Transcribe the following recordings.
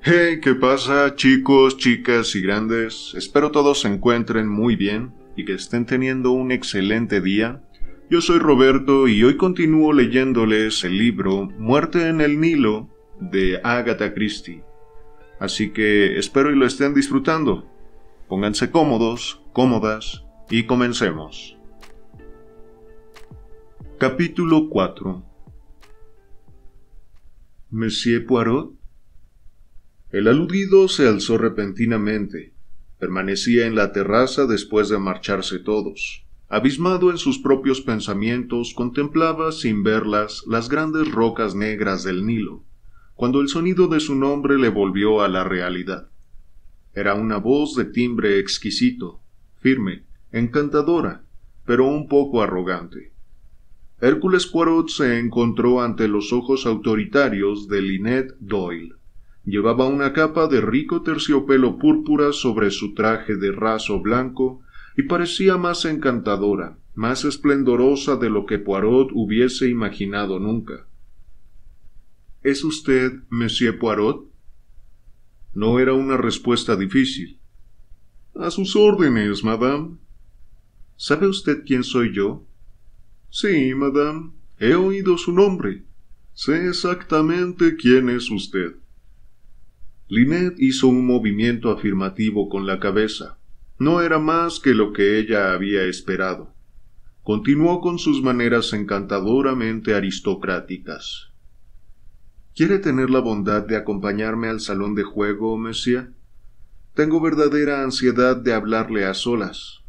Hey, ¿qué pasa, chicos, chicas y grandes? Espero todos se encuentren muy bien y que estén teniendo un excelente día. Yo soy Roberto y hoy continúo leyéndoles el libro Muerte en el Nilo de Agatha Christie. Así que espero y lo estén disfrutando. Pónganse cómodos, cómodas y comencemos. Capítulo 4. ¿Monsieur Poirot? El aludido se alzó repentinamente. Permanecía en la terraza después de marcharse todos. Abismado en sus propios pensamientos, contemplaba sin verlas las grandes rocas negras del Nilo, cuando el sonido de su nombre le volvió a la realidad. Era una voz de timbre exquisito, firme, encantadora, pero un poco arrogante. Hércules Poirot se encontró ante los ojos autoritarios de Lynette Doyle. Llevaba una capa de rico terciopelo púrpura sobre su traje de raso blanco y parecía más encantadora, más esplendorosa de lo que Poirot hubiese imaginado nunca. ¿Es usted Monsieur Poirot? No era una respuesta difícil. A sus órdenes, madame. ¿Sabe usted quién soy yo? Sí, madame. He oído su nombre. Sé exactamente quién es usted. Lynette hizo un movimiento afirmativo con la cabeza. No era más que lo que ella había esperado. Continuó con sus maneras encantadoramente aristocráticas. ¿Quiere tener la bondad de acompañarme al salón de juego, monsieur? Tengo verdadera ansiedad de hablarle a solas.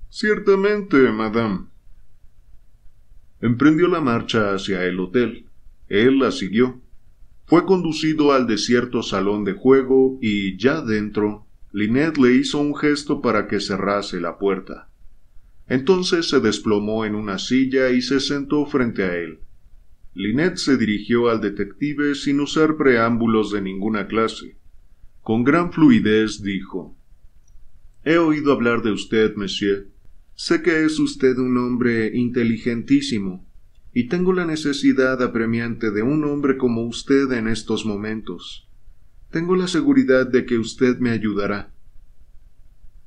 Ciertamente, madame. Emprendió la marcha hacia el hotel. Él la siguió. Fue conducido al desierto salón de juego y, ya dentro, Lynette le hizo un gesto para que cerrase la puerta. Entonces se desplomó en una silla y se sentó frente a él. Lynette se dirigió al detective sin usar preámbulos de ninguna clase. Con gran fluidez dijo: «He oído hablar de usted, monsieur. Sé que es usted un hombre inteligentísimo. Y tengo la necesidad apremiante de un hombre como usted en estos momentos. Tengo la seguridad de que usted me ayudará».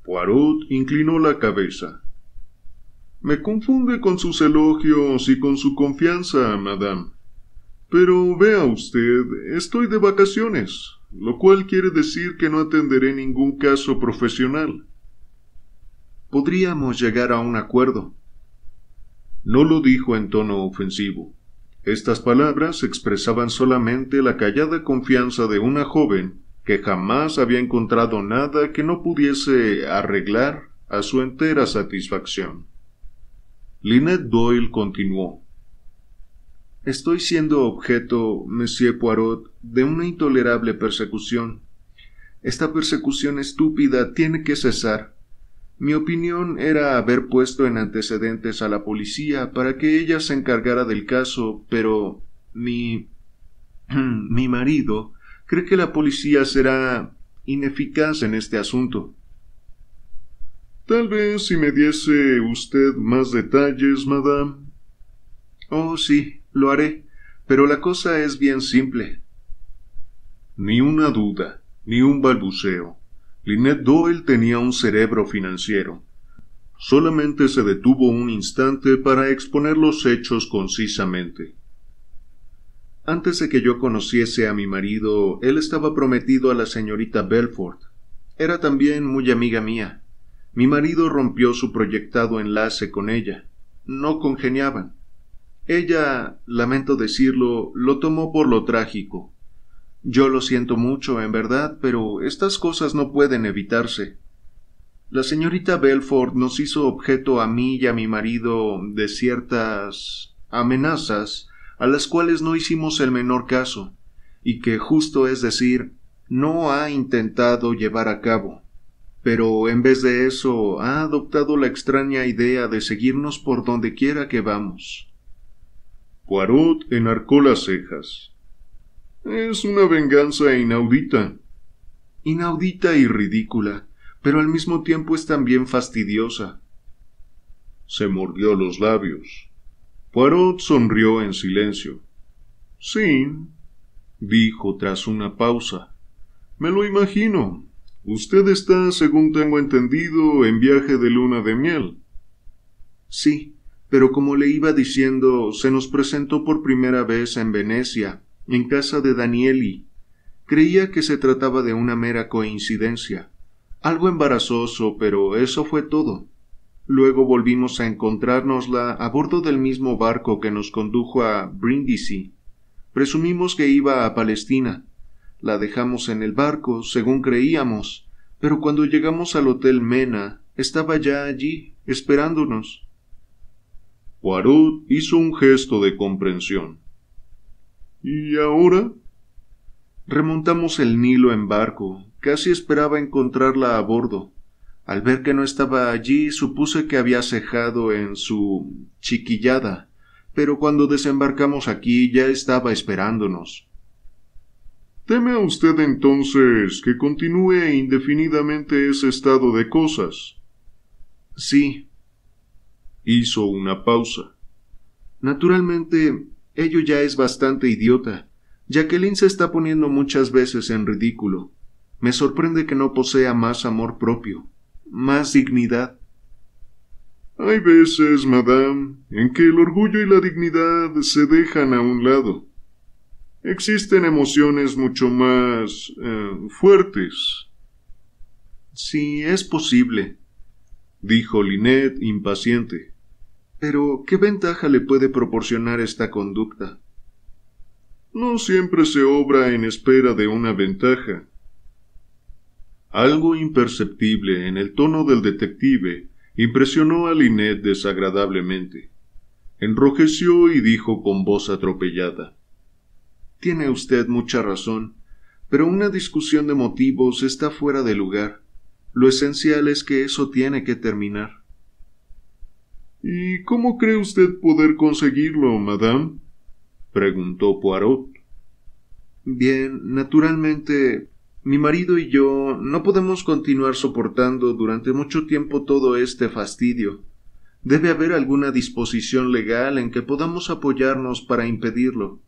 Poirot inclinó la cabeza. «Me confunde con sus elogios y con su confianza, madame. Pero vea usted, estoy de vacaciones, lo cual quiere decir que no atenderé ningún caso profesional. Podríamos llegar a un acuerdo». No lo dijo en tono ofensivo. Estas palabras expresaban solamente la callada confianza de una joven que jamás había encontrado nada que no pudiese arreglar a su entera satisfacción. Lynette Doyle continuó: «Estoy siendo objeto, Monsieur Poirot, de una intolerable persecución. Esta persecución estúpida tiene que cesar. Mi opinión era haber puesto en antecedentes a la policía para que ella se encargara del caso, pero mi marido cree que la policía será ineficaz en este asunto». «Tal vez si me diese usted más detalles, madame». «Oh, sí, lo haré, pero la cosa es bien simple». Ni una duda, ni un balbuceo. Lynette Doyle tenía un cerebro financiero. Solamente se detuvo un instante para exponer los hechos concisamente. «Antes de que yo conociese a mi marido, él estaba prometido a la señorita Belfort. Era también muy amiga mía. Mi marido rompió su proyectado enlace con ella. No congeniaban. Ella, lamento decirlo, lo tomó por lo trágico. Yo lo siento mucho, en verdad, pero estas cosas no pueden evitarse. La señorita Belfort nos hizo objeto a mí y a mi marido de ciertas amenazas a las cuales no hicimos el menor caso, y que, justo es decir, no ha intentado llevar a cabo. Pero en vez de eso ha adoptado la extraña idea de seguirnos por donde quiera que vamos». Poirot enarcó las cejas. «Es una venganza inaudita». «Inaudita y ridícula, pero al mismo tiempo es también fastidiosa». Se mordió los labios. Poirot sonrió en silencio. «Sí», dijo tras una pausa. Me lo imagino. Usted está, según tengo entendido, en viaje de luna de miel. Sí, pero como le iba diciendo, se nos presentó por primera vez en Venecia, en casa de Danieli. Creía que se trataba de una mera coincidencia. Algo embarazoso, pero eso fue todo. Luego volvimos a encontrárnosla a bordo del mismo barco que nos condujo a Brindisi. Presumimos que iba a Palestina. La dejamos en el barco, según creíamos, pero cuando llegamos al Hotel Mena, estaba ya allí, esperándonos. Poirot hizo un gesto de comprensión. ¿Y ahora? Remontamos el Nilo en barco. Casi esperaba encontrarla a bordo. Al ver que no estaba allí, supuse que había cejado en su chiquillada, pero cuando desembarcamos aquí ya estaba esperándonos. ¿Teme usted entonces que continúe indefinidamente ese estado de cosas? Sí. Hizo una pausa. Naturalmente, ello ya es bastante idiota. Jacqueline se está poniendo muchas veces en ridículo. Me sorprende que no posea más amor propio, más dignidad. Hay veces, madame, en que el orgullo y la dignidad se dejan a un lado. Existen emociones mucho más fuertes. Sí, es posible, dijo Lynette impaciente. Pero, ¿qué ventaja le puede proporcionar esta conducta? No siempre se obra en espera de una ventaja. Algo imperceptible en el tono del detective impresionó a Lynette desagradablemente. Enrojeció y dijo con voz atropellada: Tiene usted mucha razón, pero una discusión de motivos está fuera de lugar. Lo esencial es que eso tiene que terminar. ¿Y cómo cree usted poder conseguirlo, madame?, preguntó Poirot. Bien, naturalmente, mi marido y yo no podemos continuar soportando durante mucho tiempo todo este fastidio. Debe haber alguna disposición legal en que podamos apoyarnos para impedirlo.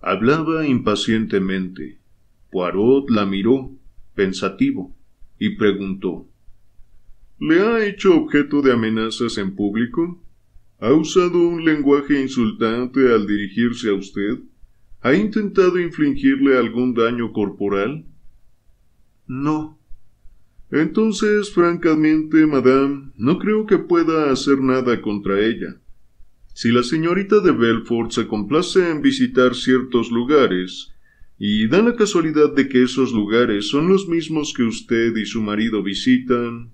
Hablaba impacientemente. Poirot la miró, pensativo, y preguntó: ¿Le ha hecho objeto de amenazas en público? ¿Ha usado un lenguaje insultante al dirigirse a usted? ¿Ha intentado infligirle algún daño corporal? No. Entonces, francamente, madame, no creo que pueda hacer nada contra ella. Si la señorita de Belfort se complace en visitar ciertos lugares, y da la casualidad de que esos lugares son los mismos que usted y su marido visitan...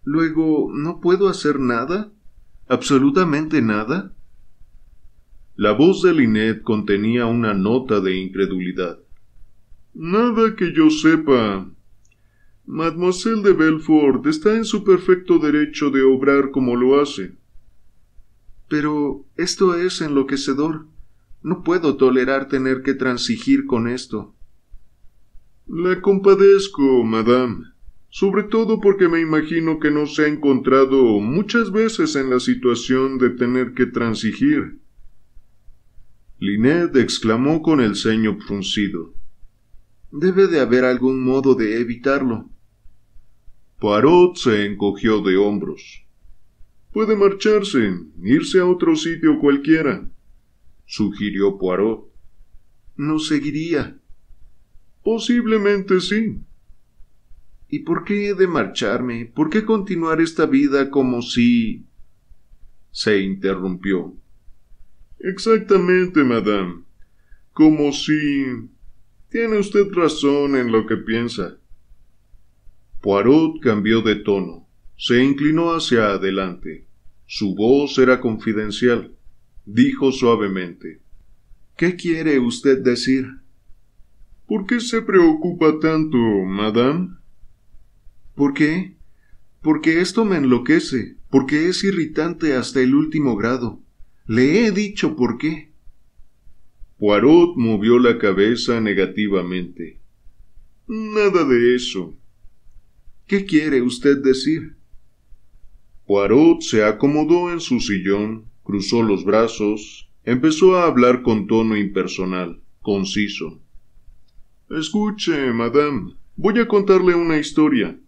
Luego, ¿no puedo hacer nada? ¿Absolutamente nada? La voz de Lynette contenía una nota de incredulidad. Nada que yo sepa. Mademoiselle de Belfort está en su perfecto derecho de obrar como lo hace. Pero esto es enloquecedor. No puedo tolerar tener que transigir con esto. La compadezco, madame, sobre todo porque me imagino que no se ha encontrado muchas veces en la situación de tener que transigir. Lynette exclamó con el ceño fruncido: Debe de haber algún modo de evitarlo. Poirot se encogió de hombros. Puede marcharse, irse a otro sitio cualquiera, sugirió Poirot. ¿No seguiría? Posiblemente sí. ¿Y por qué he de marcharme? ¿Por qué continuar esta vida como si...? Se interrumpió. Exactamente, madame. Como si... Tiene usted razón en lo que piensa. Poirot cambió de tono. Se inclinó hacia adelante. Su voz era confidencial. Dijo suavemente: ¿Qué quiere usted decir? ¿Por qué se preocupa tanto, madame? ¿Por qué? Porque esto me enloquece, porque es irritante hasta el último grado. Le he dicho por qué. Poirot movió la cabeza negativamente. Nada de eso. ¿Qué quiere usted decir? Poirot se acomodó en su sillón, cruzó los brazos, empezó a hablar con tono impersonal, conciso. Escuche, madame, voy a contarle una historia.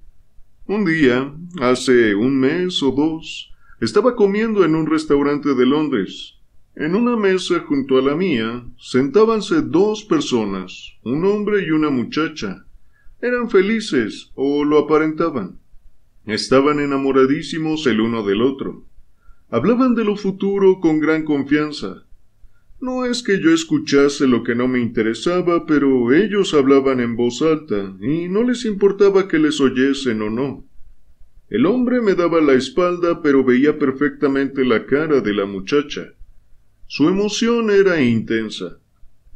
Un día, hace un mes o dos, estaba comiendo en un restaurante de Londres. En una mesa junto a la mía, sentábanse dos personas, un hombre y una muchacha. Eran felices, o lo aparentaban. Estaban enamoradísimos el uno del otro. Hablaban de lo futuro con gran confianza. No es que yo escuchase lo que no me interesaba, pero ellos hablaban en voz alta, y no les importaba que les oyesen o no. El hombre me daba la espalda, pero veía perfectamente la cara de la muchacha. Su emoción era intensa.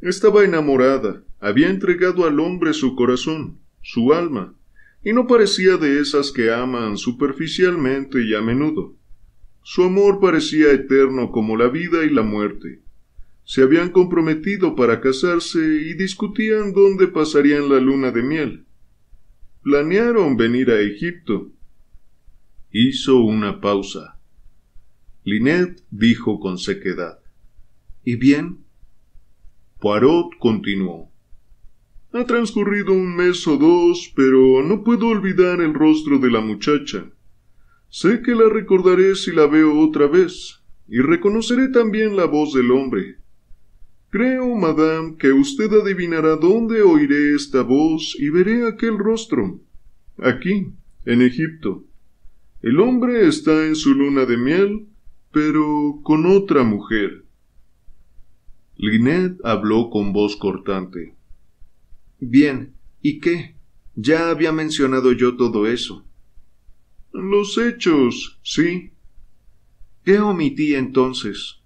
Estaba enamorada, había entregado al hombre su corazón, su alma, y no parecía de esas que aman superficialmente y a menudo. Su amor parecía eterno como la vida y la muerte. Se habían comprometido para casarse y discutían dónde pasarían la luna de miel. Planearon venir a Egipto. Hizo una pausa. Lynette dijo con sequedad: ¿Y bien? Poirot continuó: Ha transcurrido un mes o dos, pero no puedo olvidar el rostro de la muchacha. Sé que la recordaré si la veo otra vez, y reconoceré también la voz del hombre. Creo, madame, que usted adivinará dónde oiré esta voz y veré aquel rostro. Aquí, en Egipto. El hombre está en su luna de miel, pero con otra mujer. Lynette habló con voz cortante. Bien, ¿y qué? Ya había mencionado yo todo eso. Los hechos, sí. ¿Qué omití entonces?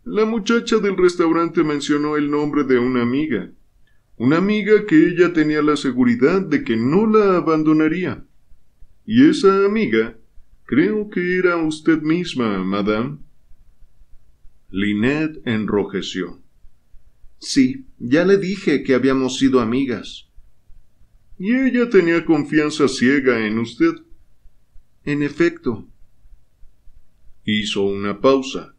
La muchacha del restaurante mencionó el nombre de una amiga que ella tenía la seguridad de que no la abandonaría. Y esa amiga, creo que era usted misma, madame. Lynette enrojeció. Sí, ya le dije que habíamos sido amigas. Y ella tenía confianza ciega en usted. En efecto. Hizo una pausa.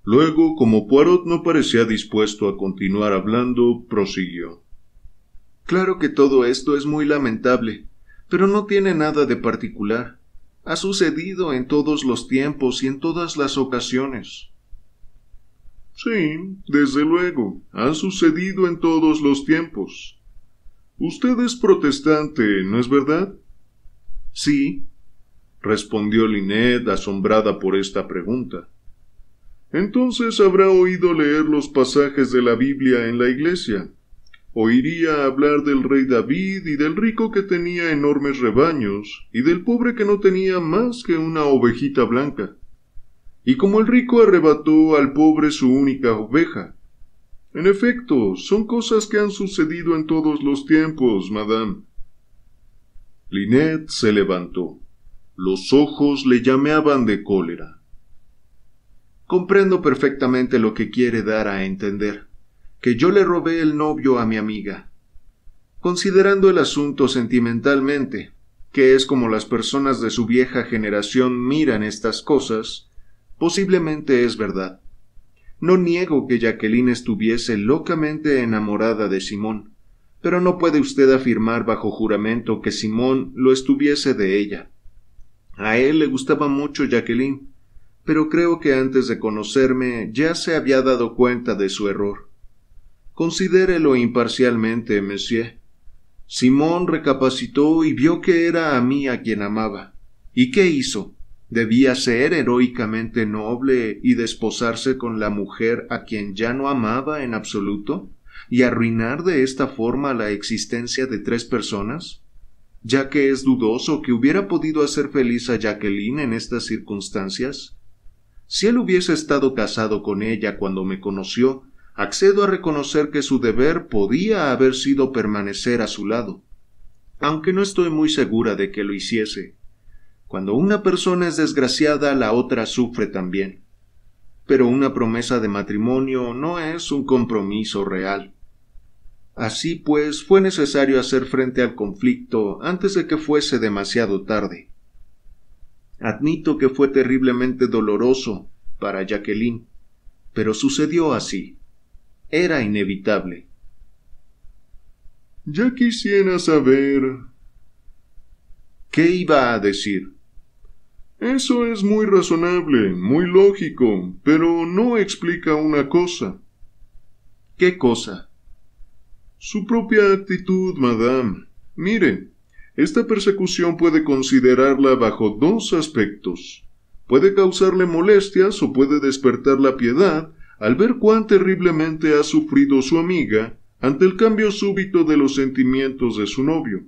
Luego, como Poirot no parecía dispuesto a continuar hablando, prosiguió. Claro que todo esto es muy lamentable, pero no tiene nada de particular. Ha sucedido en todos los tiempos y en todas las ocasiones. Sí, desde luego, ha sucedido en todos los tiempos. Usted es protestante, ¿no es verdad? Sí, respondió Lynette, asombrada por esta pregunta. Entonces habrá oído leer los pasajes de la Biblia en la iglesia. Oiría hablar del rey David y del rico que tenía enormes rebaños, y del pobre que no tenía más que una ovejita blanca. Y como el rico arrebató al pobre su única oveja. En efecto, son cosas que han sucedido en todos los tiempos, madame. Lynette se levantó. Los ojos le llameaban de cólera. Comprendo perfectamente lo que quiere dar a entender, que yo le robé el novio a mi amiga. Considerando el asunto sentimentalmente, que es como las personas de su vieja generación miran estas cosas, posiblemente es verdad. No niego que Jacqueline estuviese locamente enamorada de Simón, pero no puede usted afirmar bajo juramento que Simón lo estuviese de ella. A él le gustaba mucho Jacqueline, pero creo que antes de conocerme ya se había dado cuenta de su error. Considérelo imparcialmente, monsieur. Simón recapacitó y vio que era a mí a quien amaba. ¿Y qué hizo? ¿Debía ser heroicamente noble y desposarse con la mujer a quien ya no amaba en absoluto, y arruinar de esta forma la existencia de 3 personas? ¿Ya que es dudoso que hubiera podido hacer feliz a Jacqueline en estas circunstancias? Si él hubiese estado casado con ella cuando me conoció, accedo a reconocer que su deber podía haber sido permanecer a su lado, aunque no estoy muy segura de que lo hiciese. Cuando una persona es desgraciada, la otra sufre también. Pero una promesa de matrimonio no es un compromiso real. Así pues, fue necesario hacer frente al conflicto antes de que fuese demasiado tarde. Admito que fue terriblemente doloroso para Jacqueline, pero sucedió así. Era inevitable. Ya quisiera saber... ¿Qué iba a decir? Eso es muy razonable, muy lógico, pero no explica una cosa. ¿Qué cosa? Su propia actitud, madame. Mire, esta persecución puede considerarla bajo dos aspectos. Puede causarle molestias o puede despertar la piedad al ver cuán terriblemente ha sufrido su amiga ante el cambio súbito de los sentimientos de su novio.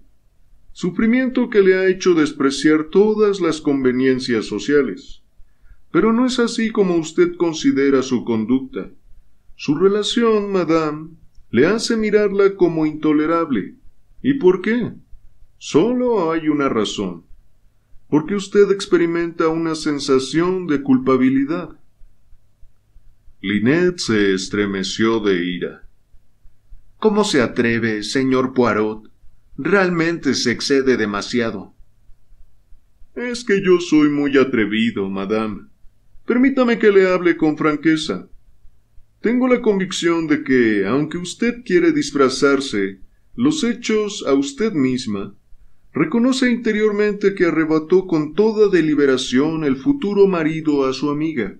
Sufrimiento que le ha hecho despreciar todas las conveniencias sociales. Pero no es así como usted considera su conducta. Su relación, madame, le hace mirarla como intolerable. ¿Y por qué? Solo hay una razón. Porque usted experimenta una sensación de culpabilidad. Lynette se estremeció de ira. ¿Cómo se atreve, señor Poirot? Realmente se excede demasiado. Es que yo soy muy atrevido, madame. Permítame que le hable con franqueza. Tengo la convicción de que, aunque usted quiere disfrazarse los hechos a usted misma, reconoce interiormente que arrebató con toda deliberación el futuro marido a su amiga.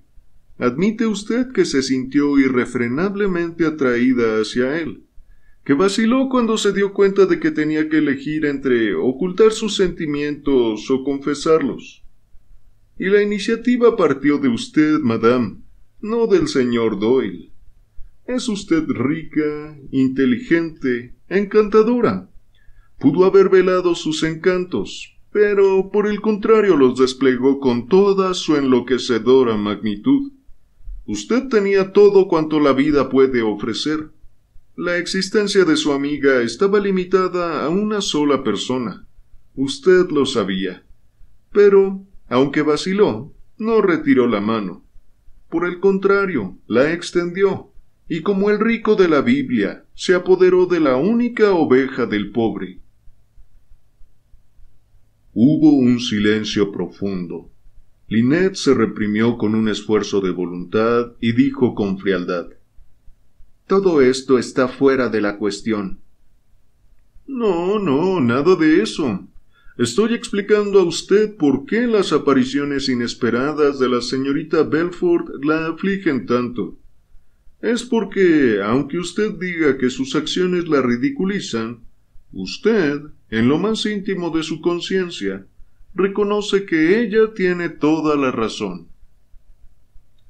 Admite usted que se sintió irrefrenablemente atraída hacia él, que vaciló cuando se dio cuenta de que tenía que elegir entre ocultar sus sentimientos o confesarlos. Y la iniciativa partió de usted, madame, no del señor Doyle. Es usted rica, inteligente, encantadora. Pudo haber velado sus encantos, pero por el contrario los desplegó con toda su enloquecedora magnitud. Usted tenía todo cuanto la vida puede ofrecer. La existencia de su amiga estaba limitada a una sola persona. Usted lo sabía. Pero, aunque vaciló, no retiró la mano. Por el contrario, la extendió, y como el rico de la Biblia, se apoderó de la única oveja del pobre. Hubo un silencio profundo. Lynette se reprimió con un esfuerzo de voluntad y dijo con frialdad: Todo esto está fuera de la cuestión. No, nada de eso. Estoy explicando a usted por qué las apariciones inesperadas de la señorita Belfort la afligen tanto. Es porque, aunque usted diga que sus acciones la ridiculizan, usted, en lo más íntimo de su conciencia, reconoce que ella tiene toda la razón.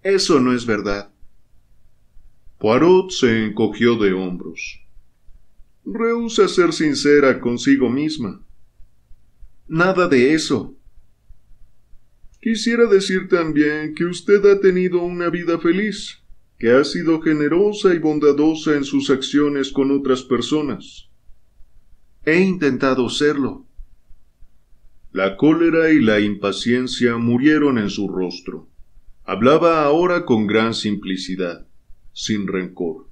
Eso no es verdad. Poirot se encogió de hombros. Rehúsa ser sincera consigo misma. Nada de eso. Quisiera decir también que usted ha tenido una vida feliz, que ha sido generosa y bondadosa en sus acciones con otras personas. He intentado serlo. La cólera y la impaciencia murieron en su rostro. Hablaba ahora con gran simplicidad, sin rencor.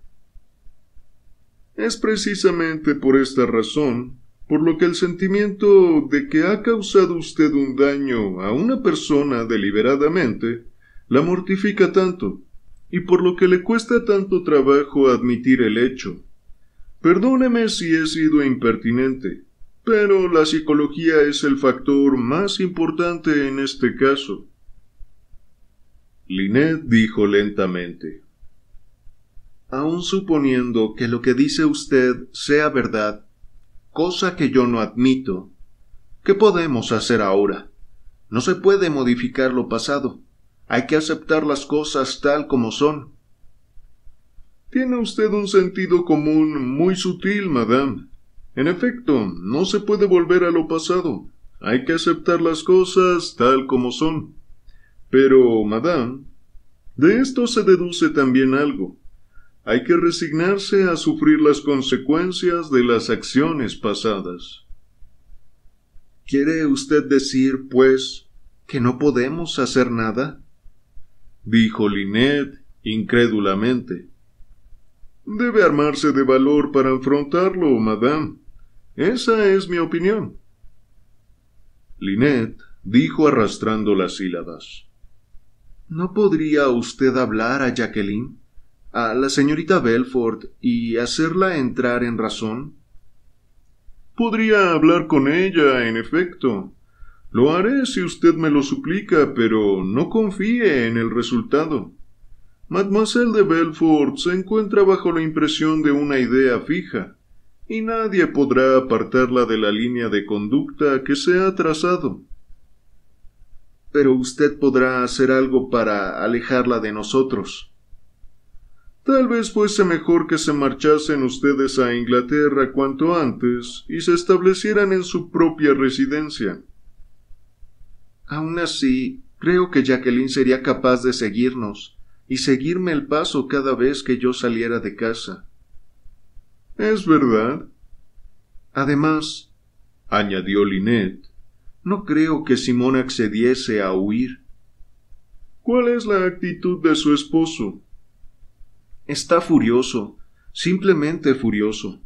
Es precisamente por esta razón por lo que el sentimiento de que ha causado usted un daño a una persona deliberadamente la mortifica tanto, y por lo que le cuesta tanto trabajo admitir el hecho. Perdóneme si he sido impertinente, pero la psicología es el factor más importante en este caso. Lynette dijo lentamente: Aun suponiendo que lo que dice usted sea verdad, cosa que yo no admito, ¿qué podemos hacer ahora? No se puede modificar lo pasado. Hay que aceptar las cosas tal como son. Tiene usted un sentido común muy sutil, madame. En efecto, no se puede volver a lo pasado. Hay que aceptar las cosas tal como son. Pero, madame, de esto se deduce también algo. Hay que resignarse a sufrir las consecuencias de las acciones pasadas. ¿Quiere usted decir, pues, que no podemos hacer nada?, dijo Lynette incrédulamente. Debe armarse de valor para afrontarlo, madame. Esa es mi opinión. Lynette dijo arrastrando las sílabas: ¿No podría usted hablar a Jacqueline, a la señorita Belfort, y hacerla entrar en razón? Podría hablar con ella, en efecto. Lo haré si usted me lo suplica, pero no confíe en el resultado. Mademoiselle de Belfort se encuentra bajo la impresión de una idea fija, y nadie podrá apartarla de la línea de conducta que se ha trazado. Pero usted podrá hacer algo para alejarla de nosotros. Tal vez fuese mejor que se marchasen ustedes a Inglaterra cuanto antes y se establecieran en su propia residencia. Aún así, creo que Jacqueline sería capaz de seguirnos y seguirme el paso cada vez que yo saliera de casa. ¿Es verdad? Además, añadió Lynette, no creo que Simón accediese a huir. ¿Cuál es la actitud de su esposo? Está furioso, simplemente furioso.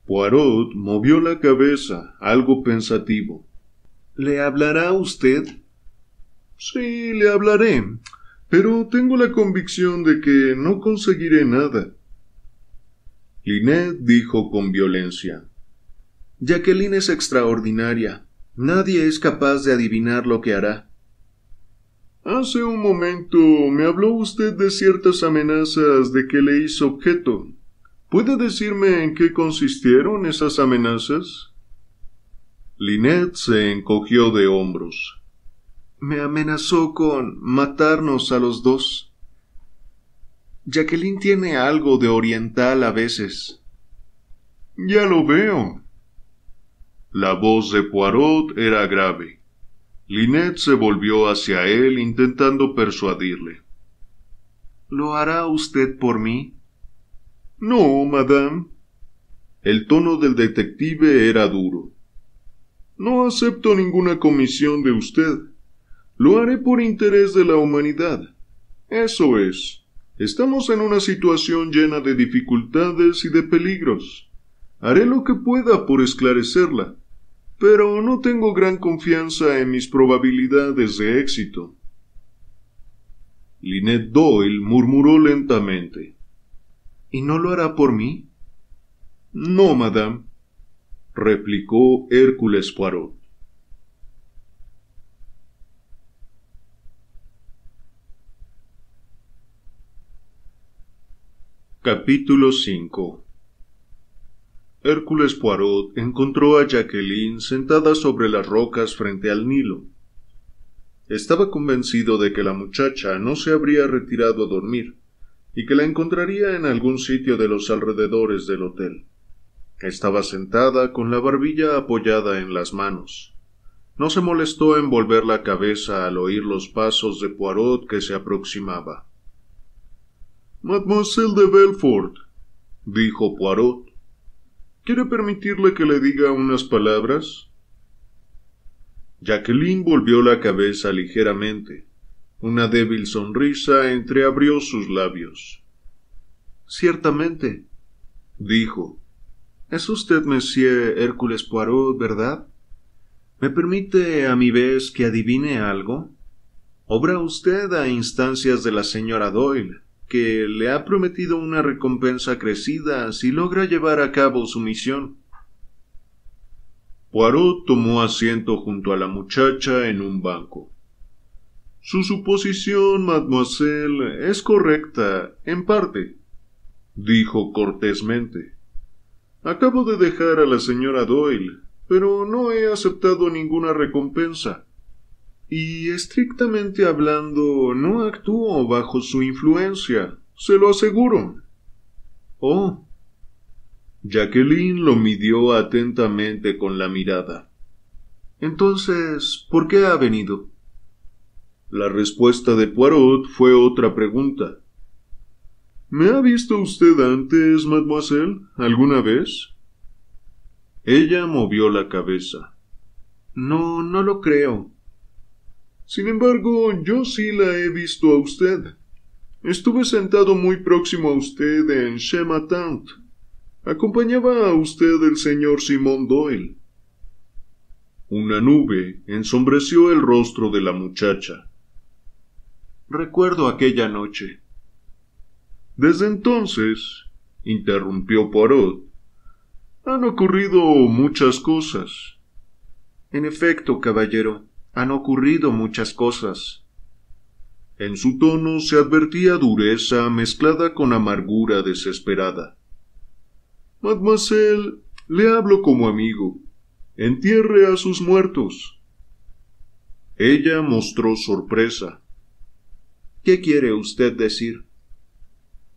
Poirot movió la cabeza, algo pensativo. ¿Le hablará usted? Sí, le hablaré, pero tengo la convicción de que no conseguiré nada. Lynette dijo con violencia. Jacqueline es extraordinaria. Nadie es capaz de adivinar lo que hará. Hace un momento me habló usted de ciertas amenazas de que le hizo objeto. ¿Puede decirme en qué consistieron esas amenazas? Lynette se encogió de hombros. Me amenazó con matarnos a los dos. Jacqueline tiene algo de oriental a veces. Ya lo veo. La voz de Poirot era grave. Lynette se volvió hacia él intentando persuadirle. ¿Lo hará usted por mí? No, madame. El tono del detective era duro. No acepto ninguna comisión de usted. Lo haré por interés de la humanidad. Eso es. Estamos en una situación llena de dificultades y de peligros. Haré lo que pueda por esclarecerla, pero no tengo gran confianza en mis probabilidades de éxito. Lynette Doyle murmuró lentamente. ¿Y no lo hará por mí? No, madame, replicó Hércules Poirot. Capítulo 5. Hércules Poirot encontró a Jacqueline sentada sobre las rocas frente al Nilo. Estaba convencido de que la muchacha no se habría retirado a dormir, y que la encontraría en algún sitio de los alrededores del hotel. Estaba sentada con la barbilla apoyada en las manos. No se molestó en volver la cabeza al oír los pasos de Poirot que se aproximaba. «Mademoiselle de Belfort», dijo Poirot, «¿quiere permitirle que le diga unas palabras?» Jacqueline volvió la cabeza ligeramente. Una débil sonrisa entreabrió sus labios. «Ciertamente», dijo. «Es usted Monsieur Hércules Poirot, ¿verdad? ¿Me permite a mi vez que adivine algo? Obra usted a instancias de la señora Doyle, que le ha prometido una recompensa crecida si logra llevar a cabo su misión». Poirot tomó asiento junto a la muchacha en un banco. «Su suposición, mademoiselle, es correcta, en parte», dijo cortésmente. «Acabo de dejar a la señora Doyle, pero no he aceptado ninguna recompensa. Y, estrictamente hablando, no actúo bajo su influencia, se lo aseguro». «Oh». Jacqueline lo midió atentamente con la mirada. «Entonces, ¿por qué ha venido?» La respuesta de Poirot fue otra pregunta. «¿Me ha visto usted antes, mademoiselle, alguna vez?» Ella movió la cabeza. «No, no lo creo». «Sin embargo, yo sí la he visto a usted. Estuve sentado muy próximo a usted en Chematant. Acompañaba a usted el señor Simón Doyle». Una nube ensombreció el rostro de la muchacha. «Recuerdo aquella noche». «Desde entonces», interrumpió Poirot, Han ocurrido muchas cosas. En efecto, caballero, han ocurrido muchas cosas. En su tono se advertía dureza mezclada con amargura desesperada. Mademoiselle, le hablo como amigo. Entierre a sus muertos. Ella mostró sorpresa. ¿Qué quiere usted decir?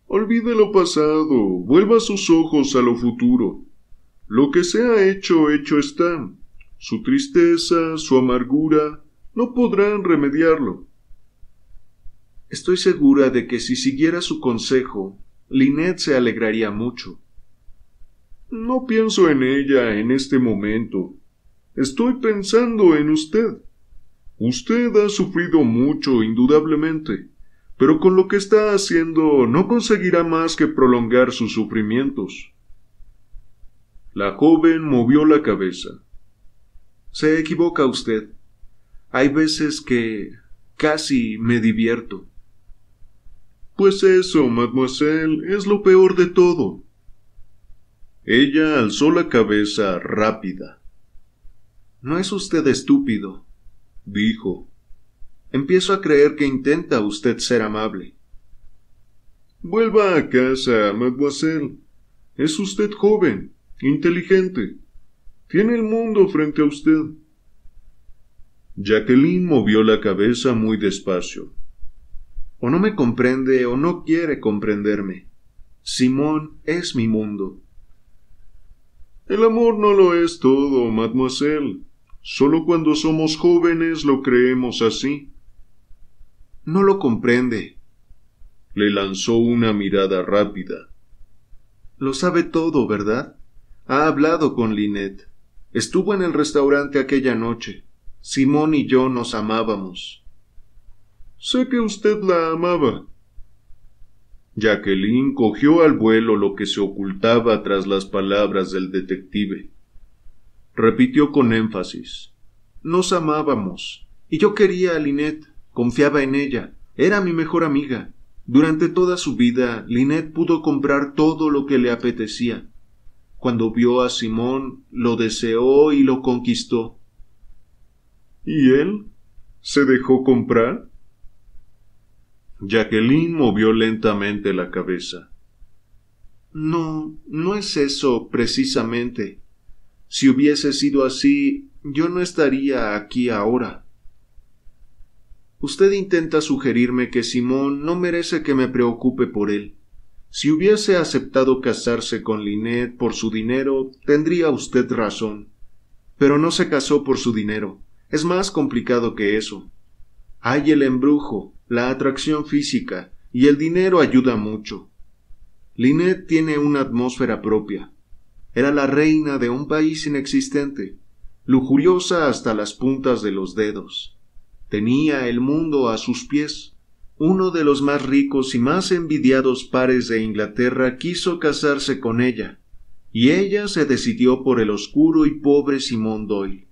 Olvide lo pasado, vuelva sus ojos a lo futuro. Lo que se ha hecho, hecho está. Su tristeza, su amargura, no podrán remediarlo. Estoy segura de que si siguiera su consejo, Lynette se alegraría mucho. No pienso en ella en este momento. Estoy pensando en usted. Usted ha sufrido mucho, indudablemente, pero con lo que está haciendo no conseguirá más que prolongar sus sufrimientos. La joven movió la cabeza. Se equivoca usted. Hay veces que casi me divierto. Pues eso, mademoiselle, es lo peor de todo. Ella alzó la cabeza rápida. No es usted estúpido, dijo. Empiezo a creer que intenta usted ser amable. Vuelva a casa, mademoiselle. Es usted joven, inteligente. Tiene el mundo frente a usted. Jacqueline movió la cabeza muy despacio. O no me comprende o no quiere comprenderme. Simón es mi mundo. El amor no lo es todo, mademoiselle. Solo cuando somos jóvenes lo creemos así. No lo comprende. Le lanzó una mirada rápida. Lo sabe todo, ¿verdad? Ha hablado con Lynette. Estuvo en el restaurante aquella noche. Simón y yo nos amábamos. Sé que usted la amaba. Jacqueline cogió al vuelo lo que se ocultaba tras las palabras del detective. Repitió con énfasis. Nos amábamos. Y yo quería a Lynette. Confiaba en ella. Era mi mejor amiga. Durante toda su vida, Lynette pudo comprar todo lo que le apetecía. Cuando vio a Simón, lo deseó y lo conquistó. ¿Y él? ¿Se dejó comprar? Jacqueline movió lentamente la cabeza. No es eso precisamente. Si hubiese sido así, yo no estaría aquí ahora. Usted intenta sugerirme que Simón no merece que me preocupe por él. Si hubiese aceptado casarse con Lynette por su dinero, tendría usted razón. Pero no se casó por su dinero. Es más complicado que eso. Hay el embrujo, la atracción física, y el dinero ayuda mucho. Lynette tiene una atmósfera propia. Era la reina de un país inexistente, lujuriosa hasta las puntas de los dedos. Tenía el mundo a sus pies. Uno de los más ricos y más envidiados pares de Inglaterra quiso casarse con ella, y ella se decidió por el oscuro y pobre Simón Doyle.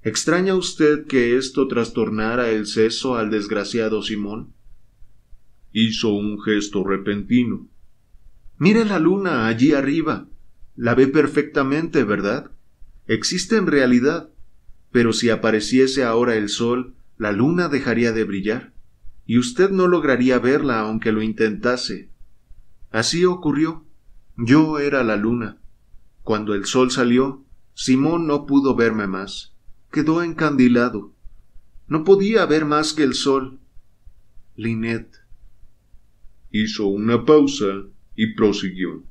¿Extraña usted que esto trastornara el seso al desgraciado Simón? Hizo un gesto repentino. Mire la luna allí arriba. La ve perfectamente, ¿verdad? Existe en realidad, pero si apareciese ahora el sol, la luna dejaría de brillar, y usted no lograría verla aunque lo intentase. Así ocurrió. Yo era la luna. Cuando el sol salió, Simón no pudo verme más. Quedó encandilado. No podía ver más que el sol. Lynette. Hizo una pausa y prosiguió.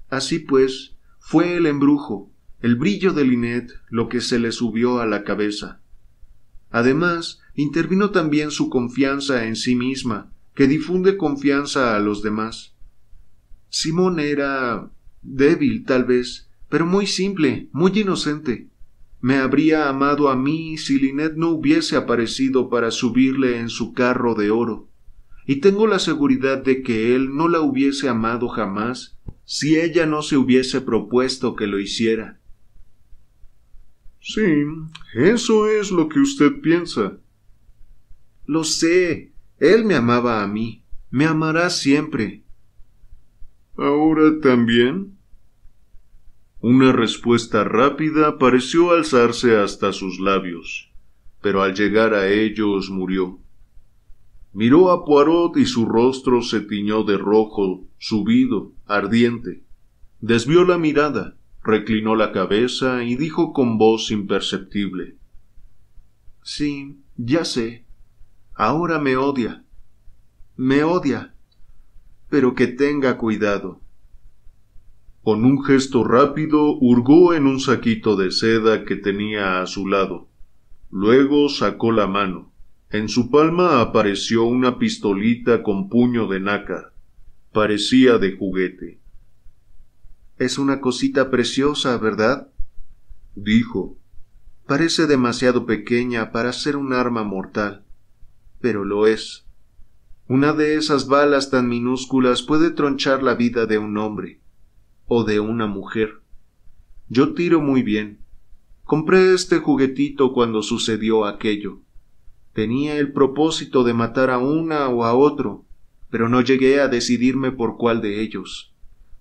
Así pues, fue el embrujo, el brillo de Lynette, lo que se le subió a la cabeza. Además, intervino también su confianza en sí misma, que difunde confianza a los demás. Simón era débil, tal vez, pero muy simple, muy inocente. Me habría amado a mí si Lynette no hubiese aparecido para subirle en su carro de oro, y tengo la seguridad de que él no la hubiese amado jamás si ella no se hubiese propuesto que lo hiciera. Sí, eso es lo que usted piensa. Lo sé, él me amaba a mí, me amará siempre. ¿Ahora también? Una respuesta rápida pareció alzarse hasta sus labios, pero al llegar a ellos murió. Miró a Poirot y su rostro se tiñó de rojo, subido, ardiente. Desvió la mirada, reclinó la cabeza y dijo con voz imperceptible: «Sí, ya sé. Ahora me odia. Me odia. Pero que tenga cuidado». Con un gesto rápido hurgó en un saquito de seda que tenía a su lado. Luego sacó la mano. En su palma apareció una pistolita con puño de nácar. Parecía de juguete. «Es una cosita preciosa, ¿verdad?», dijo. «Parece demasiado pequeña para ser un arma mortal, pero lo es. Una de esas balas tan minúsculas puede tronchar la vida de un hombre, o de una mujer. Yo tiro muy bien. Compré este juguetito cuando sucedió aquello. Tenía el propósito de matar a una o a otro, pero no llegué a decidirme por cuál de ellos.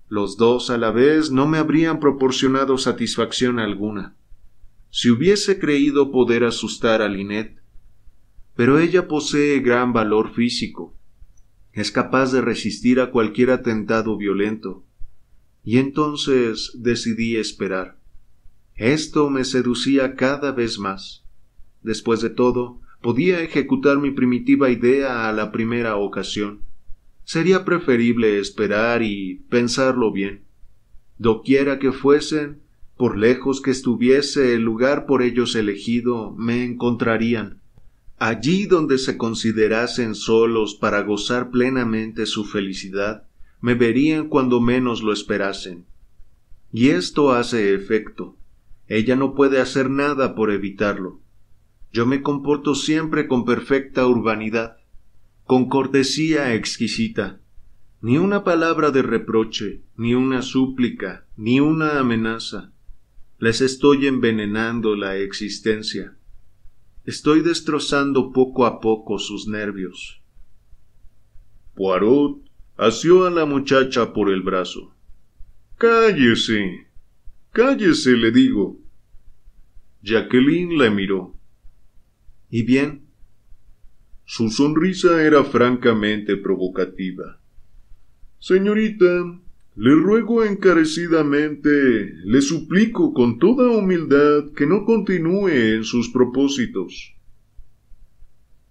Los dos a la vez no me habrían proporcionado satisfacción alguna. Si hubiese creído poder asustar a Lynette, pero ella posee gran valor físico. Es capaz de resistir a cualquier atentado violento. Y entonces decidí esperar. Esto me seducía cada vez más. Después de todo, podía ejecutar mi primitiva idea a la primera ocasión. Sería preferible esperar y pensarlo bien. Doquiera que fuesen, por lejos que estuviese el lugar por ellos elegido, me encontrarían. Allí donde se considerasen solos para gozar plenamente su felicidad, me verían cuando menos lo esperasen. Y esto hace efecto. Ella no puede hacer nada por evitarlo. Yo me comporto siempre con perfecta urbanidad, con cortesía exquisita. Ni una palabra de reproche, ni una súplica, ni una amenaza. Les estoy envenenando la existencia. Estoy destrozando poco a poco sus nervios». Poirot asió a la muchacha por el brazo. «Cállese. Cállese, le digo». Jacqueline le miró. «¿Y bien?». Su sonrisa era francamente provocativa. «Señorita, le ruego encarecidamente, le suplico con toda humildad que no continúe en sus propósitos».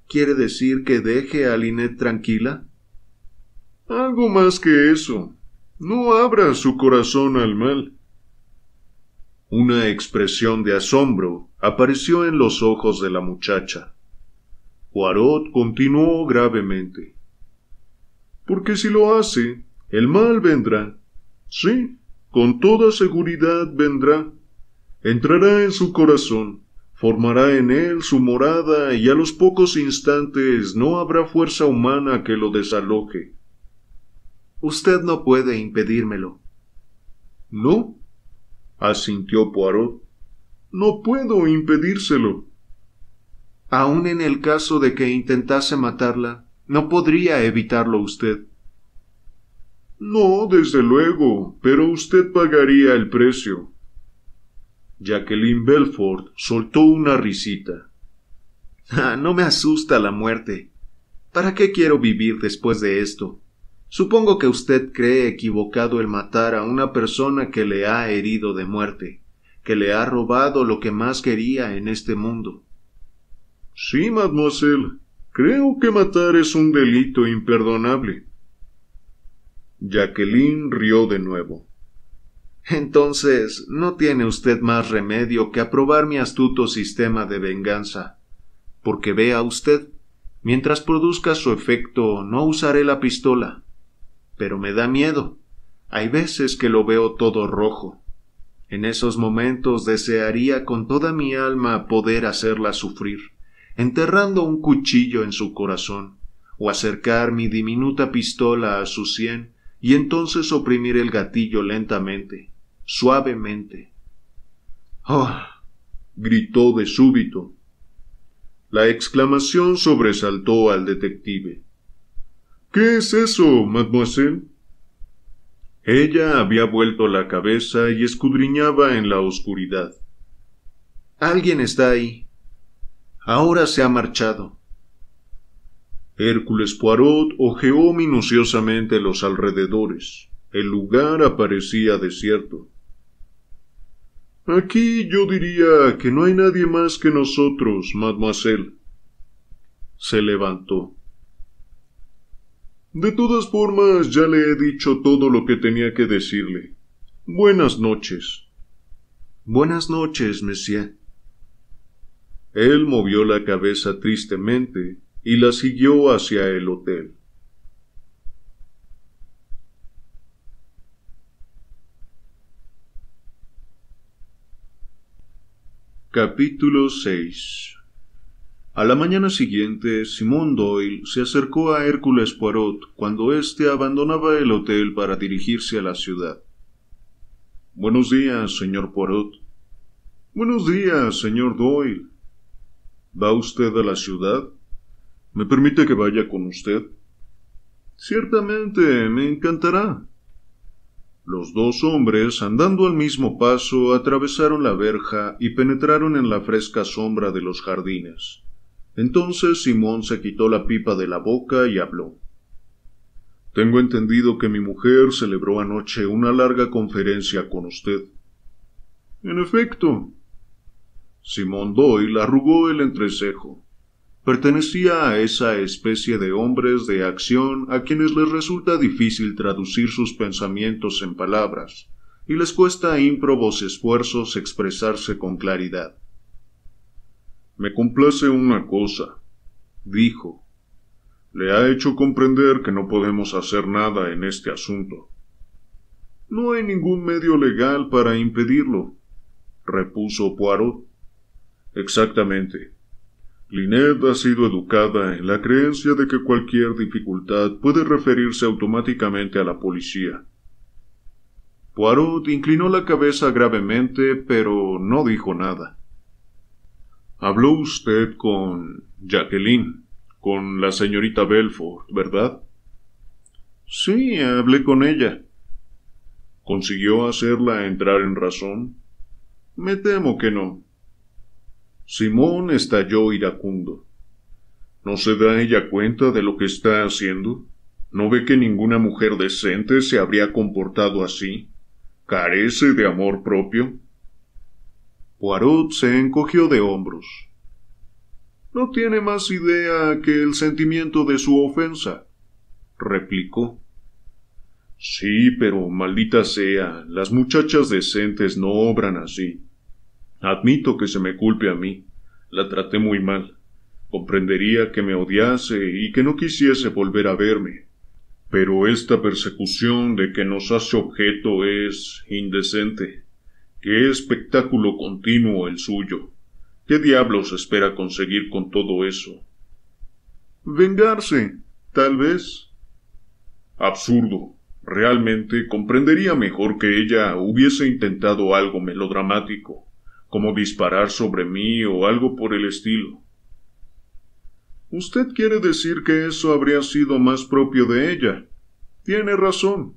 «¿Quiere decir que deje a Lynette tranquila?». «Algo más que eso. No abra su corazón al mal». Una expresión de asombro apareció en los ojos de la muchacha. Poirot continuó gravemente: «Porque si lo hace, el mal vendrá. Sí, con toda seguridad vendrá. Entrará en su corazón, formará en él su morada y a los pocos instantes no habrá fuerza humana que lo desaloje». «Usted no puede impedírmelo». «No», asintió Poirot. «No puedo impedírselo». «Aun en el caso de que intentase matarla, no podría evitarlo usted». «No, desde luego, pero usted pagaría el precio». Jacqueline Belfort soltó una risita. «No me asusta la muerte. ¿Para qué quiero vivir después de esto? Supongo que usted cree equivocado el matar a una persona que le ha herido de muerte, que le ha robado lo que más quería en este mundo». «Sí, mademoiselle. Creo que matar es un delito imperdonable». Jacqueline rió de nuevo. «Entonces, no tiene usted más remedio que aprobar mi astuto sistema de venganza. Porque vea usted, mientras produzca su efecto, no usaré la pistola. Pero me da miedo. Hay veces que lo veo todo rojo. En esos momentos desearía con toda mi alma poder hacerla sufrir, enterrando un cuchillo en su corazón, o acercar mi diminuta pistola a su sien y entonces oprimir el gatillo lentamente, suavemente». «¡Oh!», gritó de súbito. La exclamación sobresaltó al detective. «¿Qué es eso, mademoiselle?». Ella había vuelto la cabeza y escudriñaba en la oscuridad. Alguien está ahí. Ahora se ha marchado. Hércules Poirot hojeó minuciosamente los alrededores. El lugar aparecía desierto. Aquí yo diría que no hay nadie más que nosotros, mademoiselle. Se levantó. De todas formas, ya le he dicho todo lo que tenía que decirle. Buenas noches. Buenas noches, monsieur. Él movió la cabeza tristemente y la siguió hacia el hotel. Capítulo 6. A la mañana siguiente, Simón Doyle se acercó a Hércules Poirot cuando éste abandonaba el hotel para dirigirse a la ciudad. Buenos días, señor Poirot. Buenos días, señor Doyle. ¿Va usted a la ciudad? ¿Me permite que vaya con usted? Ciertamente, me encantará. Los dos hombres, andando al mismo paso, atravesaron la verja y penetraron en la fresca sombra de los jardines. Entonces Simón se quitó la pipa de la boca y habló. Tengo entendido que mi mujer celebró anoche una larga conferencia con usted. En efecto. Simón Doyle arrugó el entrecejo. Pertenecía a esa especie de hombres de acción a quienes les resulta difícil traducir sus pensamientos en palabras, y les cuesta ímprobos esfuerzos expresarse con claridad. Me complace una cosa, dijo. Le ha hecho comprender que no podemos hacer nada en este asunto. No hay ningún medio legal para impedirlo, repuso Poirot. Exactamente. Lynette ha sido educada en la creencia de que cualquier dificultad puede referirse automáticamente a la policía. Poirot inclinó la cabeza gravemente, pero no dijo nada. Habló usted con Jacqueline, con la señorita Belfort, ¿verdad? Sí, hablé con ella. ¿Consiguió hacerla entrar en razón? Me temo que no. Simón estalló iracundo. ¿No se da ella cuenta de lo que está haciendo? ¿No ve que ninguna mujer decente se habría comportado así? ¿Carece de amor propio? Poirot se encogió de hombros. No tiene más idea que el sentimiento de su ofensa, replicó. Sí, pero maldita sea, las muchachas decentes no obran así. Admito que se me culpe a mí. La traté muy mal. Comprendería que me odiase y que no quisiese volver a verme. Pero esta persecución de que nos hace objeto es indecente. ¡Qué espectáculo continuo el suyo! ¿Qué diablos espera conseguir con todo eso? Vengarse, tal vez. Absurdo. Realmente comprendería mejor que ella hubiese intentado algo melodramático, como disparar sobre mí o algo por el estilo. Usted quiere decir que eso habría sido más propio de ella. Tiene razón.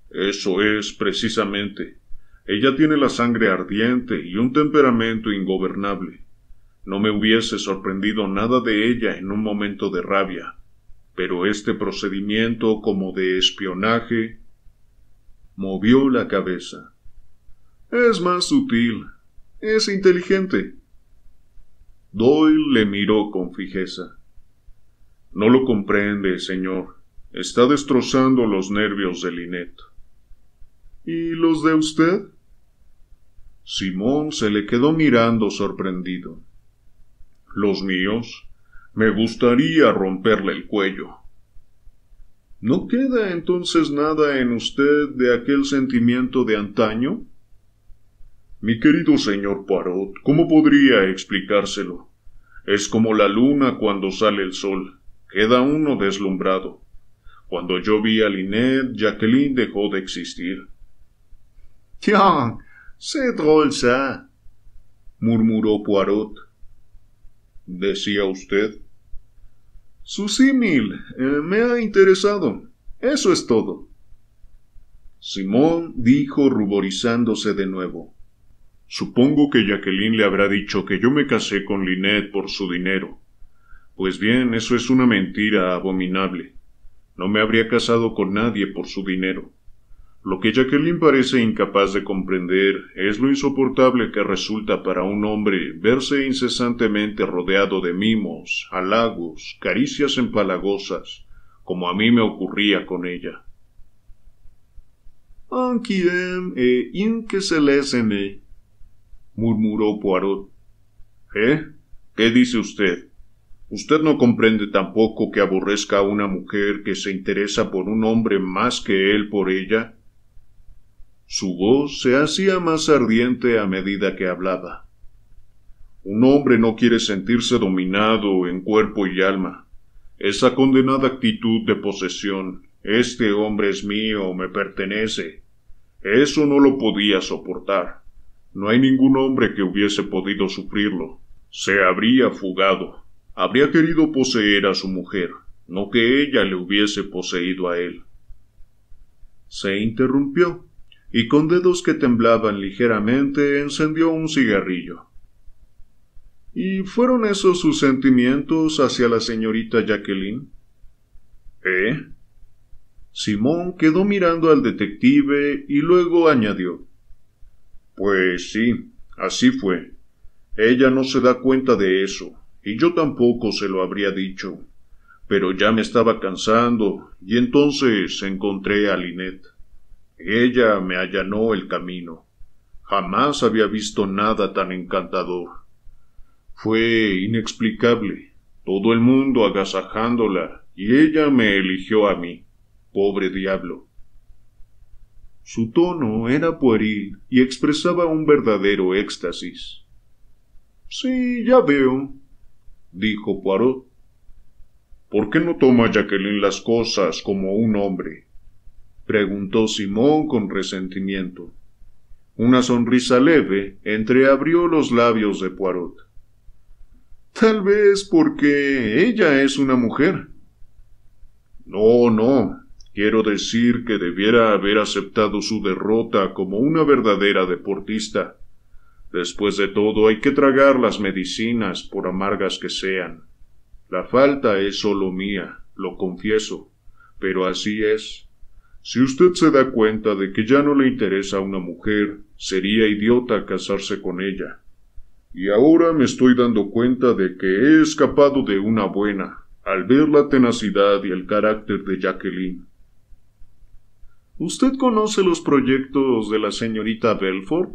Eso es, precisamente. Ella tiene la sangre ardiente y un temperamento ingobernable. No me hubiese sorprendido nada de ella en un momento de rabia, pero este procedimiento como de espionaje... Movió la cabeza. Es más sutil. Es inteligente. Doyle le miró con fijeza. No lo comprende, señor. Está destrozando los nervios de Lynette. ¿Y los de usted? Simón se le quedó mirando sorprendido. ¿Los míos? Me gustaría romperle el cuello. ¿No queda entonces nada en usted de aquel sentimiento de antaño? Mi querido señor Poirot, ¿cómo podría explicárselo? Es como la luna cuando sale el sol. Queda uno deslumbrado. Cuando yo vi a Lynette, Jacqueline dejó de existir. «Tiens, c'est drôle ça», murmuró Poirot. ¿Decía usted? Su símil me ha interesado. Eso es todo. Simón dijo ruborizándose de nuevo. Supongo que Jacqueline le habrá dicho que yo me casé con Lynette por su dinero. Pues bien, eso es una mentira abominable. No me habría casado con nadie por su dinero. Lo que Jacqueline parece incapaz de comprender es lo insoportable que resulta para un hombre verse incesantemente rodeado de mimos, halagos, caricias empalagosas, como a mí me ocurría con ella. «Anquiem e inque se lesene», murmuró Poirot. ¿Qué dice usted? ¿Usted no comprende tampoco que aborrezca a una mujer que se interesa por un hombre más que él por ella? Su voz se hacía más ardiente a medida que hablaba. Un hombre no quiere sentirse dominado en cuerpo y alma. Esa condenada actitud de posesión, este hombre es mío, me pertenece. Eso no lo podía soportar. No hay ningún hombre que hubiese podido sufrirlo. Se habría fugado. Habría querido poseer a su mujer, no que ella le hubiese poseído a él. Se interrumpió, y con dedos que temblaban ligeramente encendió un cigarrillo. ¿Y fueron esos sus sentimientos hacia la señorita Jacqueline? Simón quedó mirando al detective y luego añadió. Pues sí, así fue. Ella no se da cuenta de eso, y yo tampoco se lo habría dicho. Pero ya me estaba cansando, y entonces encontré a Lynette. Ella me allanó el camino. Jamás había visto nada tan encantador. Fue inexplicable, todo el mundo agasajándola, y ella me eligió a mí, pobre diablo. Su tono era pueril y expresaba un verdadero éxtasis. Sí, ya veo, dijo Poirot. ¿Por qué no toma Jacqueline las cosas como un hombre? Preguntó Simón con resentimiento. Una sonrisa leve entreabrió los labios de Poirot. Tal vez porque ella es una mujer. No, quiero decir que debiera haber aceptado su derrota como una verdadera deportista. Después de todo hay que tragar las medicinas, por amargas que sean. La falta es solo mía, lo confieso, pero así es. Si usted se da cuenta de que ya no le interesa una mujer, sería idiota casarse con ella. Y ahora me estoy dando cuenta de que he escapado de una buena, al ver la tenacidad y el carácter de Jacqueline. ¿Usted conoce los proyectos de la señorita Belfort?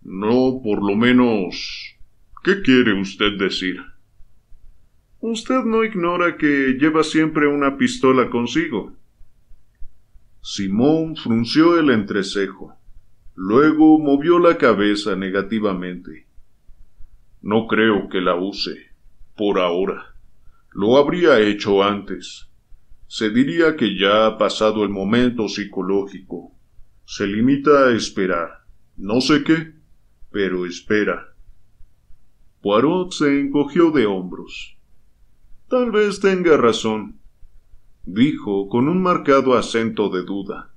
No, por lo menos. ¿Qué quiere usted decir? Usted no ignora que lleva siempre una pistola consigo. Simón frunció el entrecejo. Luego movió la cabeza negativamente. No creo que la use, por ahora. Lo habría hecho antes. Se diría que ya ha pasado el momento psicológico. Se limita a esperar. No sé qué, pero espera. Poirot se encogió de hombros. Tal vez tenga razón, dijo con un marcado acento de duda.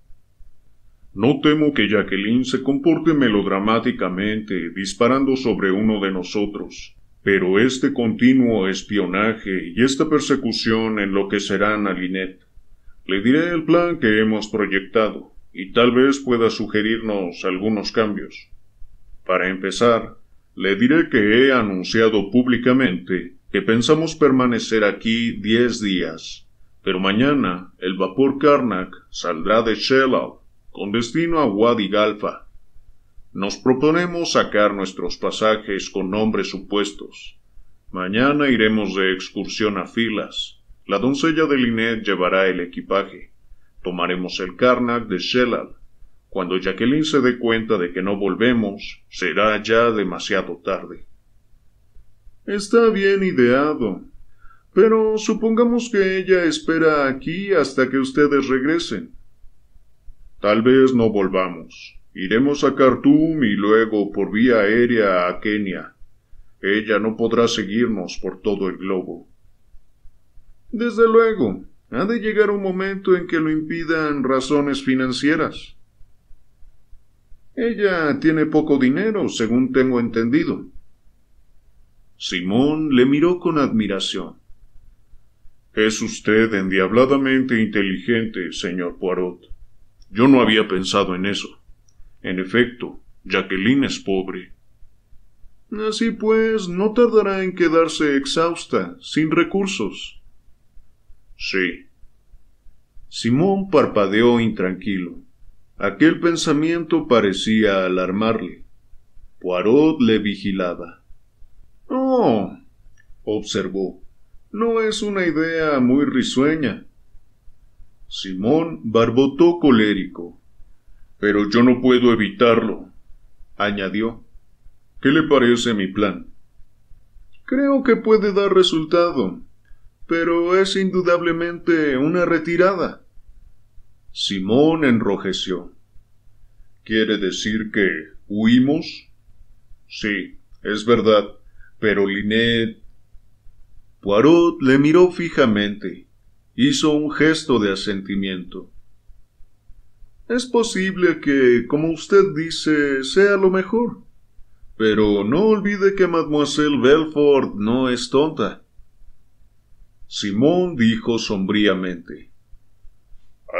No temo que Jacqueline se comporte melodramáticamente disparando sobre uno de nosotros, pero este continuo espionaje y esta persecución enloquecerán a Lynette. Le diré el plan que hemos proyectado, y tal vez pueda sugerirnos algunos cambios. Para empezar, le diré que he anunciado públicamente que pensamos permanecer aquí 10 días, pero mañana el vapor Carnac saldrá de Shellal, con destino a Wadi Galfa. Nos proponemos sacar nuestros pasajes con nombres supuestos. Mañana iremos de excursión a Filas. La doncella de Lynette llevará el equipaje. Tomaremos el Carnac de Shellal. Cuando Jacqueline se dé cuenta de que no volvemos, será ya demasiado tarde. Está bien ideado, pero supongamos que ella espera aquí hasta que ustedes regresen. Tal vez no volvamos. Iremos a Khartoum y luego por vía aérea a Kenia. Ella no podrá seguirnos por todo el globo. Desde luego, Ha de llegar un momento en que lo impidan razones financieras. Ella tiene poco dinero, según tengo entendido. Simón le miró con admiración. Es usted endiabladamente inteligente, señor Poirot. Yo no había pensado en eso. En efecto, Jacqueline es pobre. Así pues, no tardará en quedarse exhausta, sin recursos. Sí. Simón parpadeó intranquilo. Aquel pensamiento parecía alarmarle. Poirot le vigilaba. Oh, observó, no es una idea muy risueña. Simón barbotó colérico. Pero yo no puedo evitarlo, añadió. ¿Qué le parece mi plan? Creo que puede dar resultado, pero es indudablemente una retirada. Simón enrojeció. ¿Quiere decir que huimos? Sí, es verdad, pero Lynette... Poirot le miró fijamente. Hizo un gesto de asentimiento. Es posible que, como usted dice, sea lo mejor. Pero no olvide que Mademoiselle Belfort no es tonta. Simón dijo sombríamente.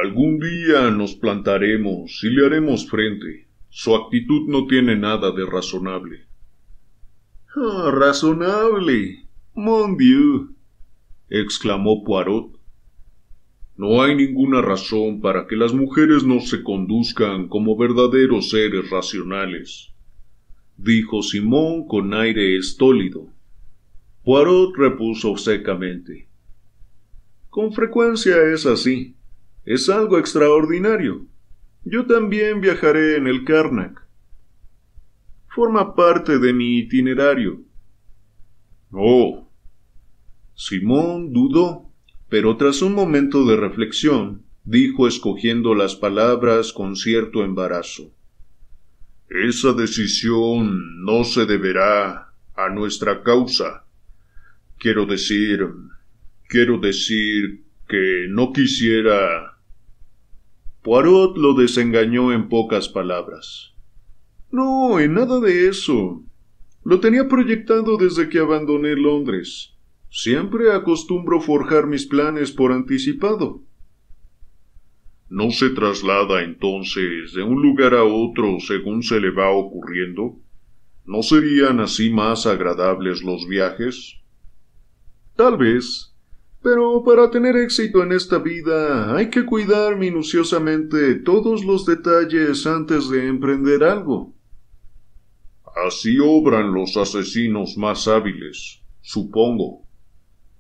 Algún día nos plantaremos y le haremos frente. Su actitud no tiene nada de razonable. Ah, razonable. Mon Dieu, exclamó Poirot. No hay ninguna razón para que las mujeres no se conduzcan como verdaderos seres racionales, dijo Simón con aire estólido. Poirot repuso secamente. Con frecuencia es así. Es algo extraordinario. Yo también viajaré en el Carnac. Forma parte de mi itinerario. Oh. Simón dudó, pero tras un momento de reflexión, dijo escogiendo las palabras con cierto embarazo. Esa decisión no se deberá a nuestra causa. Quiero decir que no quisiera... Poirot lo desengañó en pocas palabras. No, en nada de eso. Lo tenía proyectado desde que abandoné Londres. Siempre acostumbro forjar mis planes por anticipado. ¿No se traslada entonces de un lugar a otro según se le va ocurriendo? ¿No serían así más agradables los viajes? Tal vez, pero para tener éxito en esta vida hay que cuidar minuciosamente todos los detalles antes de emprender algo. Así obran los asesinos más hábiles, supongo,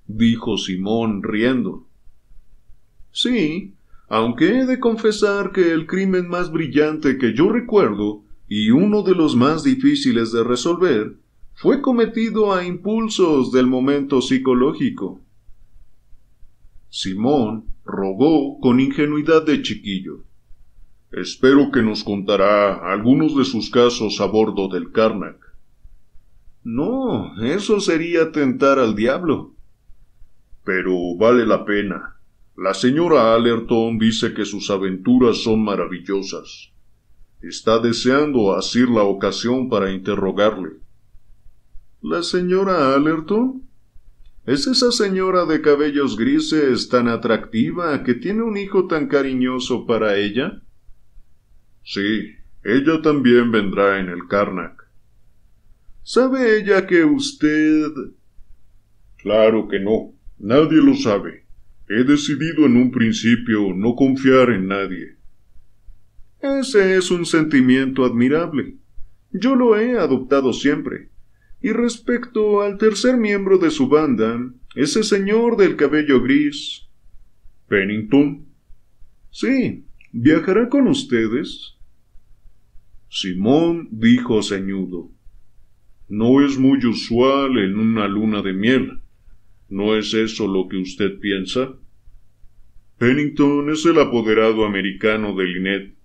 dijo Simón riendo. Sí, aunque he de confesar que el crimen más brillante que yo recuerdo, y uno de los más difíciles de resolver, fue cometido a impulsos del momento psicológico. Simón rogó con ingenuidad de chiquillo. Espero que nos contará algunos de sus casos a bordo del Carnac. No, eso sería tentar al diablo. Pero vale la pena. La señora Allerton dice que sus aventuras son maravillosas. Está deseando asir la ocasión para interrogarle. ¿La señora Allerton? ¿Es esa señora de cabellos grises tan atractiva que tiene un hijo tan cariñoso para ella? Sí, ella también vendrá en el Carnac. ¿Sabe ella que usted...? Claro que no, nadie lo sabe. He decidido en un principio no confiar en nadie. Ese es un sentimiento admirable. Yo lo he adoptado siempre. Y respecto al tercer miembro de su banda, ese señor del cabello gris... ¿Pennington? Sí, ¿viajará con ustedes? Simón dijo ceñudo. No es muy usual en una luna de miel. ¿No es eso lo que usted piensa? Pennington es el apoderado americano de Lynette.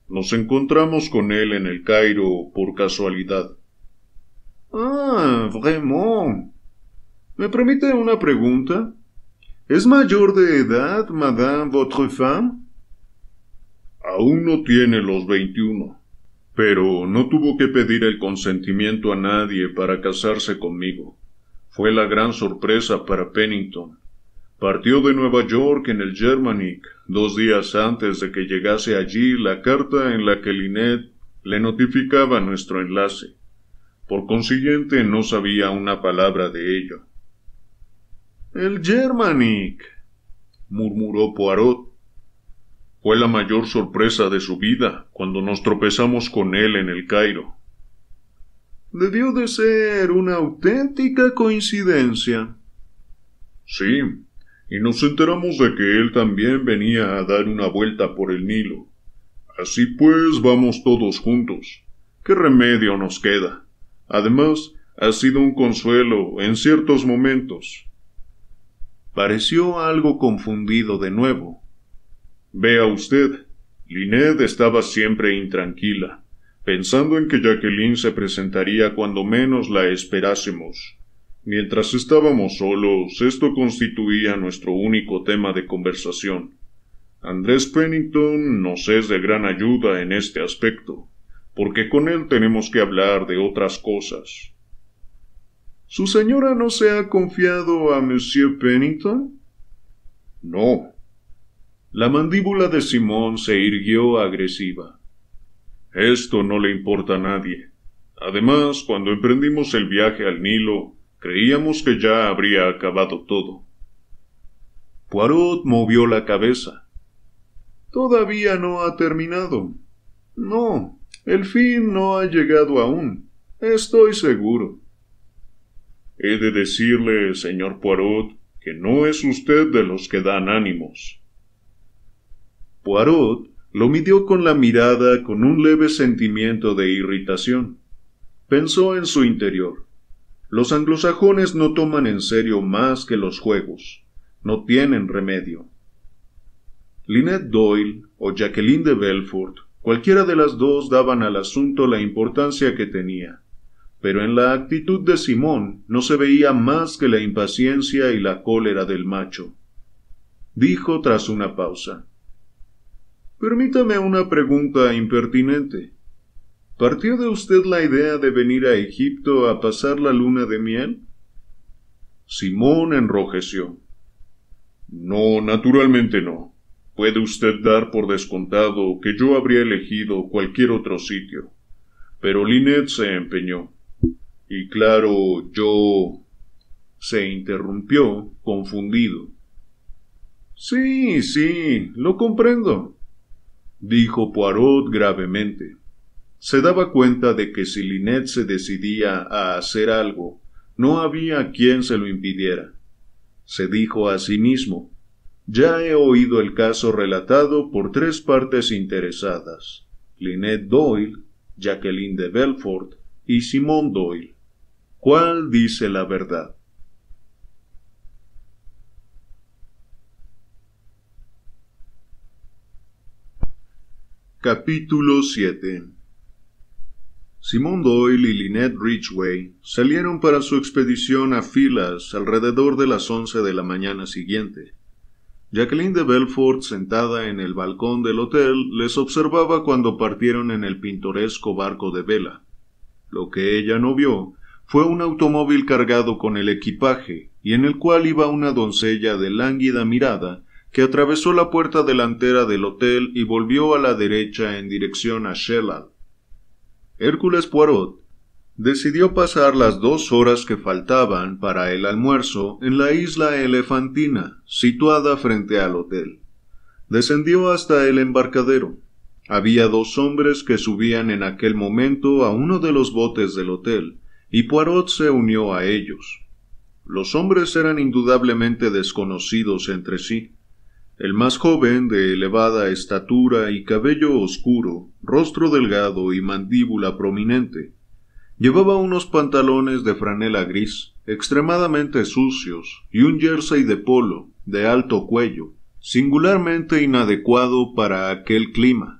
Nos encontramos con él en el Cairo por casualidad. Ah, vraiment. ¿Me permite una pregunta? ¿Es mayor de edad, madame votre femme? Aún no tiene los 21, pero no tuvo que pedir el consentimiento a nadie para casarse conmigo. Fue la gran sorpresa para Pennington. Partió de Nueva York en el Germanic 2 días antes de que llegase allí la carta en la que Lynette le notificaba nuestro enlace. Por consiguiente, no sabía una palabra de ello. «El Germanic», murmuró Poirot. Fue la mayor sorpresa de su vida cuando nos tropezamos con él en el Cairo. Debió de ser una auténtica coincidencia. Sí, y nos enteramos de que él también venía a dar una vuelta por el Nilo. Así pues, vamos todos juntos. ¿Qué remedio nos queda? Además, ha sido un consuelo en ciertos momentos. Pareció algo confundido de nuevo. Vea usted, Lynette estaba siempre intranquila, pensando en que Jacqueline se presentaría cuando menos la esperásemos. Mientras estábamos solos, esto constituía nuestro único tema de conversación. Andrés Pennington nos es de gran ayuda en este aspecto, porque con él tenemos que hablar de otras cosas. ¿Su señora no se ha confiado a Monsieur Pennington? No. La mandíbula de Simón se irguió agresiva. Esto no le importa a nadie. Además, cuando emprendimos el viaje al Nilo, creíamos que ya habría acabado todo. Poirot movió la cabeza. Todavía no ha terminado. No, el fin no ha llegado aún. Estoy seguro. He de decirle, señor Poirot, que no es usted de los que dan ánimos. Poirot lo midió con la mirada con un leve sentimiento de irritación. Pensó en su interior. Los anglosajones no toman en serio más que los juegos. No tienen remedio. Lynette Doyle o Jacqueline de Belfort, cualquiera de las dos daban al asunto la importancia que tenía. Pero en la actitud de Simón no se veía más que la impaciencia y la cólera del macho. Dijo tras una pausa. Permítame una pregunta impertinente. ¿Partió de usted la idea de venir a Egipto a pasar la luna de miel? Simón enrojeció. No, naturalmente no. Puede usted dar por descontado que yo habría elegido cualquier otro sitio. Pero Lynette se empeñó. Y claro, yo... Se interrumpió, confundido. Sí, lo comprendo, dijo Poirot gravemente. Se daba cuenta de que si Lynette se decidía a hacer algo, no había quien se lo impidiera. Se dijo a sí mismo, ya he oído el caso relatado por 3 partes interesadas, Lynette Doyle, Jacqueline de Belfort y Simone Doyle. ¿Cuál dice la verdad? Capítulo 7. Simone Doyle y Lynette Ridgway salieron para su expedición a filas alrededor de las 11 de la mañana siguiente. Jacqueline de Belfort, sentada en el balcón del hotel, les observaba cuando partieron en el pintoresco barco de vela. Lo que ella no vio fue un automóvil cargado con el equipaje, y en el cual iba una doncella de lánguida mirada, que atravesó la puerta delantera del hotel y volvió a la derecha en dirección a Shellal. Hércules Poirot decidió pasar las 2 horas que faltaban para el almuerzo en la isla Elefantina, situada frente al hotel. Descendió hasta el embarcadero. Había 2 hombres que subían en aquel momento a uno de los botes del hotel, y Poirot se unió a ellos. Los hombres eran indudablemente desconocidos entre sí. El más joven, de elevada estatura y cabello oscuro, rostro delgado y mandíbula prominente, llevaba unos pantalones de franela gris, extremadamente sucios, y un jersey de polo, de alto cuello, singularmente inadecuado para aquel clima.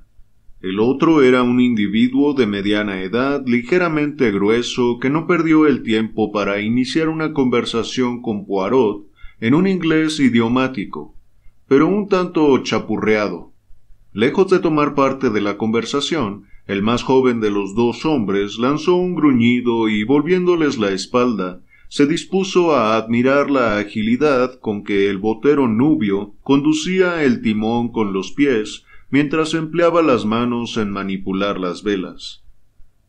El otro era un individuo de mediana edad, ligeramente grueso, que no perdió el tiempo para iniciar una conversación con Poirot, en un inglés idiomático, pero un tanto chapurreado. Lejos de tomar parte de la conversación, el más joven de los dos hombres lanzó un gruñido y, volviéndoles la espalda, se dispuso a admirar la agilidad con que el botero nubio conducía el timón con los pies mientras empleaba las manos en manipular las velas.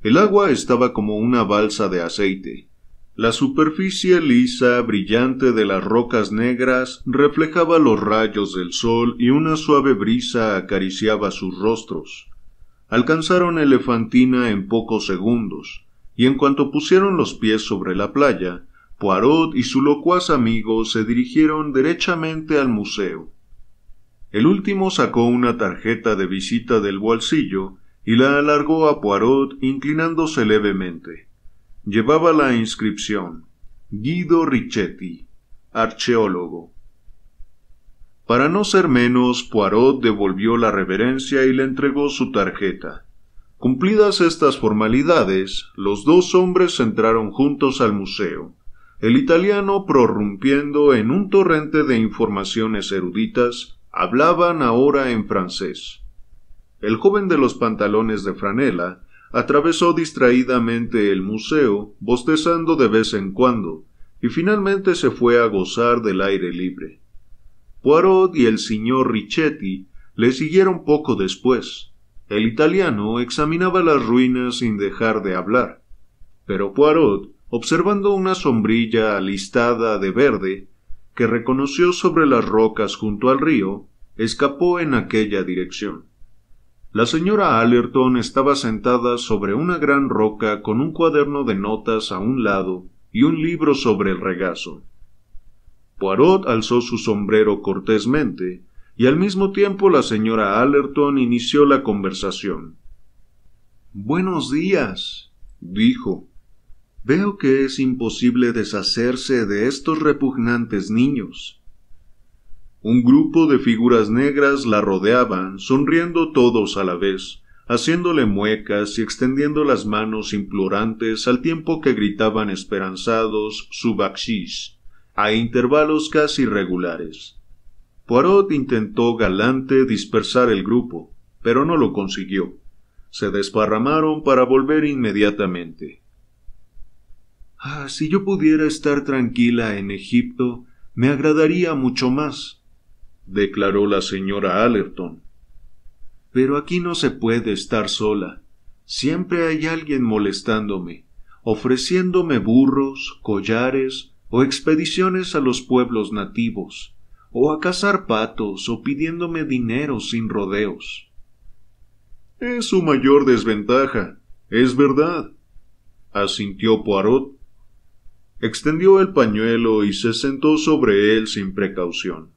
El agua estaba como una balsa de aceite. La superficie lisa, brillante de las rocas negras reflejaba los rayos del sol y una suave brisa acariciaba sus rostros. Alcanzaron Elefantina en pocos segundos, y en cuanto pusieron los pies sobre la playa, Poirot y su locuaz amigo se dirigieron derechamente al museo. El último sacó una tarjeta de visita del bolsillo y la alargó a Poirot inclinándose levemente. Llevaba la inscripción: Guido Richetti, archeólogo. Para no ser menos, Poirot devolvió la reverencia y le entregó su tarjeta. Cumplidas estas formalidades, los dos hombres entraron juntos al museo, el italiano prorrumpiendo en un torrente de informaciones eruditas. Hablaban ahora en francés. El joven de los pantalones de franela atravesó distraídamente el museo, bostezando de vez en cuando, y finalmente se fue a gozar del aire libre. Poirot y el signor Richetti le siguieron poco después. El italiano examinaba las ruinas sin dejar de hablar, pero Poirot, observando una sombrilla alistada de verde, que reconoció sobre las rocas junto al río, escapó en aquella dirección. La señora Allerton estaba sentada sobre una gran roca con un cuaderno de notas a un lado y un libro sobre el regazo. Poirot alzó su sombrero cortésmente, y al mismo tiempo la señora Allerton inició la conversación. «Buenos días», dijo. «Veo que es imposible deshacerse de estos repugnantes niños». Un grupo de figuras negras la rodeaban, sonriendo todos a la vez, haciéndole muecas y extendiendo las manos implorantes al tiempo que gritaban esperanzados su bakshish, a intervalos casi regulares. Poirot intentó galante dispersar el grupo, pero no lo consiguió. Se desparramaron para volver inmediatamente. Si yo pudiera estar tranquila en Egipto, me agradaría mucho más, declaró la señora Allerton. Pero aquí no se puede estar sola. Siempre hay alguien molestándome, ofreciéndome burros, collares o expediciones a los pueblos nativos, o a cazar patos o pidiéndome dinero sin rodeos. Es su mayor desventaja, es verdad, asintió Poirot. Extendió el pañuelo y se sentó sobre él sin precaución.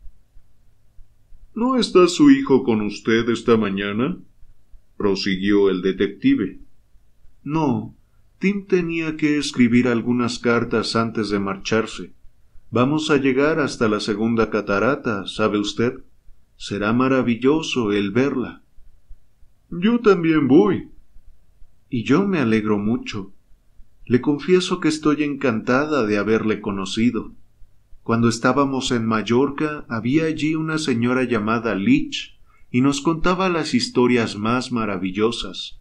¿No está su hijo con usted esta mañana?, prosiguió el detective. No, Tim tenía que escribir algunas cartas antes de marcharse. Vamos a llegar hasta la segunda catarata, ¿sabe usted? Será maravilloso el verla. Yo también voy. Y yo me alegro mucho. Le confieso que estoy encantada de haberle conocido. Cuando estábamos en Mallorca, había allí una señora llamada Leach, y nos contaba las historias más maravillosas.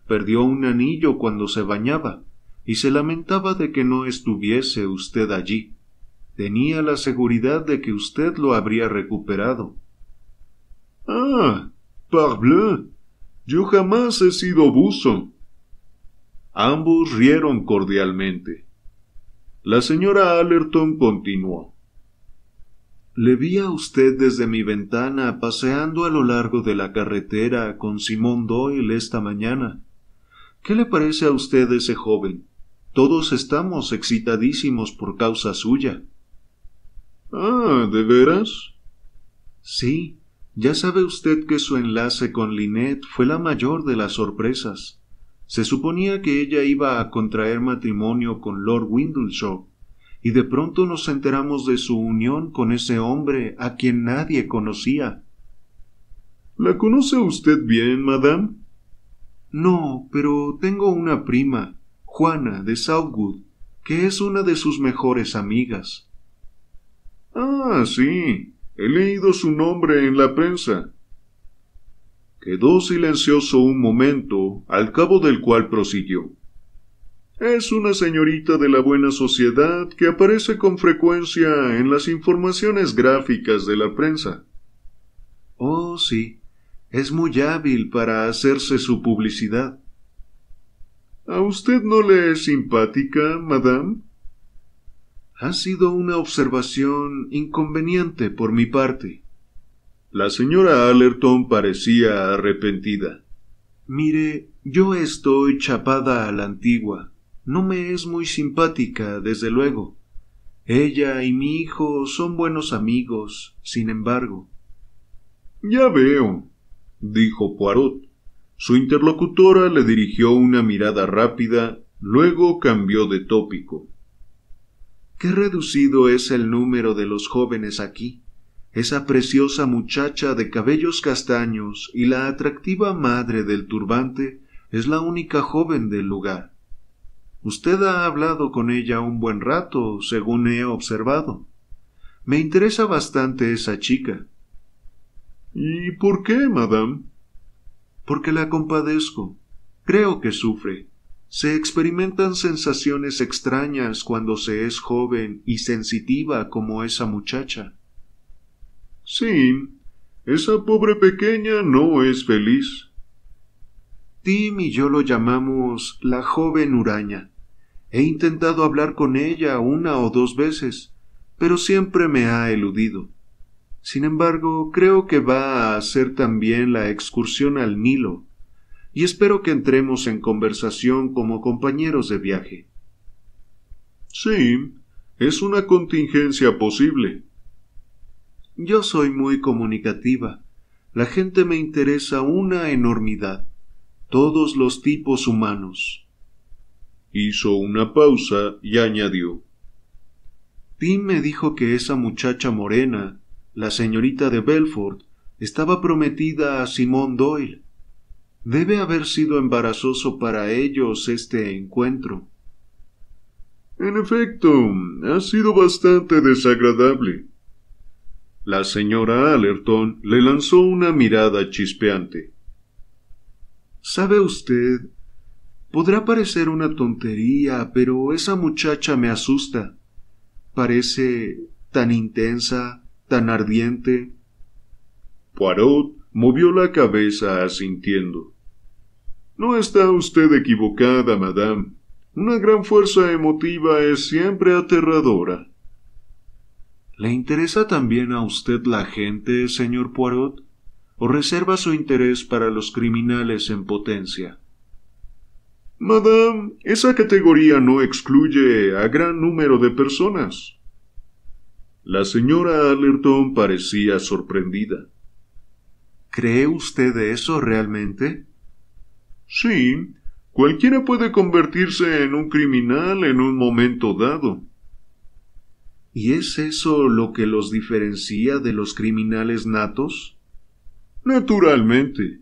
Perdió un anillo cuando se bañaba, y se lamentaba de que no estuviese usted allí. Tenía la seguridad de que usted lo habría recuperado. Ah, parbleu, yo jamás he sido buzo. Ambos rieron cordialmente. La señora Allerton continuó. Le vi a usted desde mi ventana paseando a lo largo de la carretera con Simón Doyle esta mañana. ¿Qué le parece a usted ese joven? Todos estamos excitadísimos por causa suya. Ah, ¿de veras? Sí, ya sabe usted que su enlace con Lynette fue la mayor de las sorpresas. Se suponía que ella iba a contraer matrimonio con Lord Windleshaw, y de pronto nos enteramos de su unión con ese hombre a quien nadie conocía. ¿La conoce usted bien, madame? No, pero tengo una prima, Juana, de Southwood, que es una de sus mejores amigas. Ah, sí. He leído su nombre en la prensa. Quedó silencioso un momento, al cabo del cual prosiguió. Es una señorita de la buena sociedad que aparece con frecuencia en las informaciones gráficas de la prensa. Oh, sí. Es muy hábil para hacerse su publicidad. ¿A usted no le es simpática, madame? Ha sido una observación inconveniente por mi parte. La señora Allerton parecía arrepentida. Mire, yo estoy chapada a la antigua. No me es muy simpática, desde luego. Ella y mi hijo son buenos amigos, sin embargo. Ya veo, dijo Poirot. Su interlocutora le dirigió una mirada rápida, luego cambió de tópico. Qué reducido es el número de los jóvenes aquí. Esa preciosa muchacha de cabellos castaños y la atractiva madre del turbante es la única joven del lugar. Usted ha hablado con ella un buen rato, según he observado. Me interesa bastante esa chica. ¿Y por qué, madame? Porque la compadezco. Creo que sufre. Se experimentan sensaciones extrañas cuando se es joven y sensitiva como esa muchacha. Sí, esa pobre pequeña no es feliz. Tim y yo lo llamamos la joven huraña. He intentado hablar con ella 1 o 2 veces, pero siempre me ha eludido. Sin embargo, creo que va a hacer también la excursión al Nilo, y espero que entremos en conversación como compañeros de viaje. Sí, es una contingencia posible. Yo soy muy comunicativa. La gente me interesa una enormidad. Todos los tipos humanos. Hizo una pausa y añadió. Tim me dijo que esa muchacha morena, la señorita de Belfort, estaba prometida a Simón Doyle. Debe haber sido embarazoso para ellos este encuentro. En efecto, ha sido bastante desagradable. La señora Allerton le lanzó una mirada chispeante. ¿Sabe usted? Podrá parecer una tontería, pero esa muchacha me asusta. Parece tan intensa, tan ardiente. Poirot movió la cabeza asintiendo. No está usted equivocada, madame. Una gran fuerza emotiva es siempre aterradora. ¿Le interesa también a usted la gente, señor Poirot? ¿O reserva su interés para los criminales en potencia? Madame, esa categoría no excluye a gran número de personas. La señora Allerton parecía sorprendida. ¿Cree usted eso realmente? Sí, cualquiera puede convertirse en un criminal en un momento dado. ¿Y es eso lo que los diferencia de los criminales natos? Naturalmente.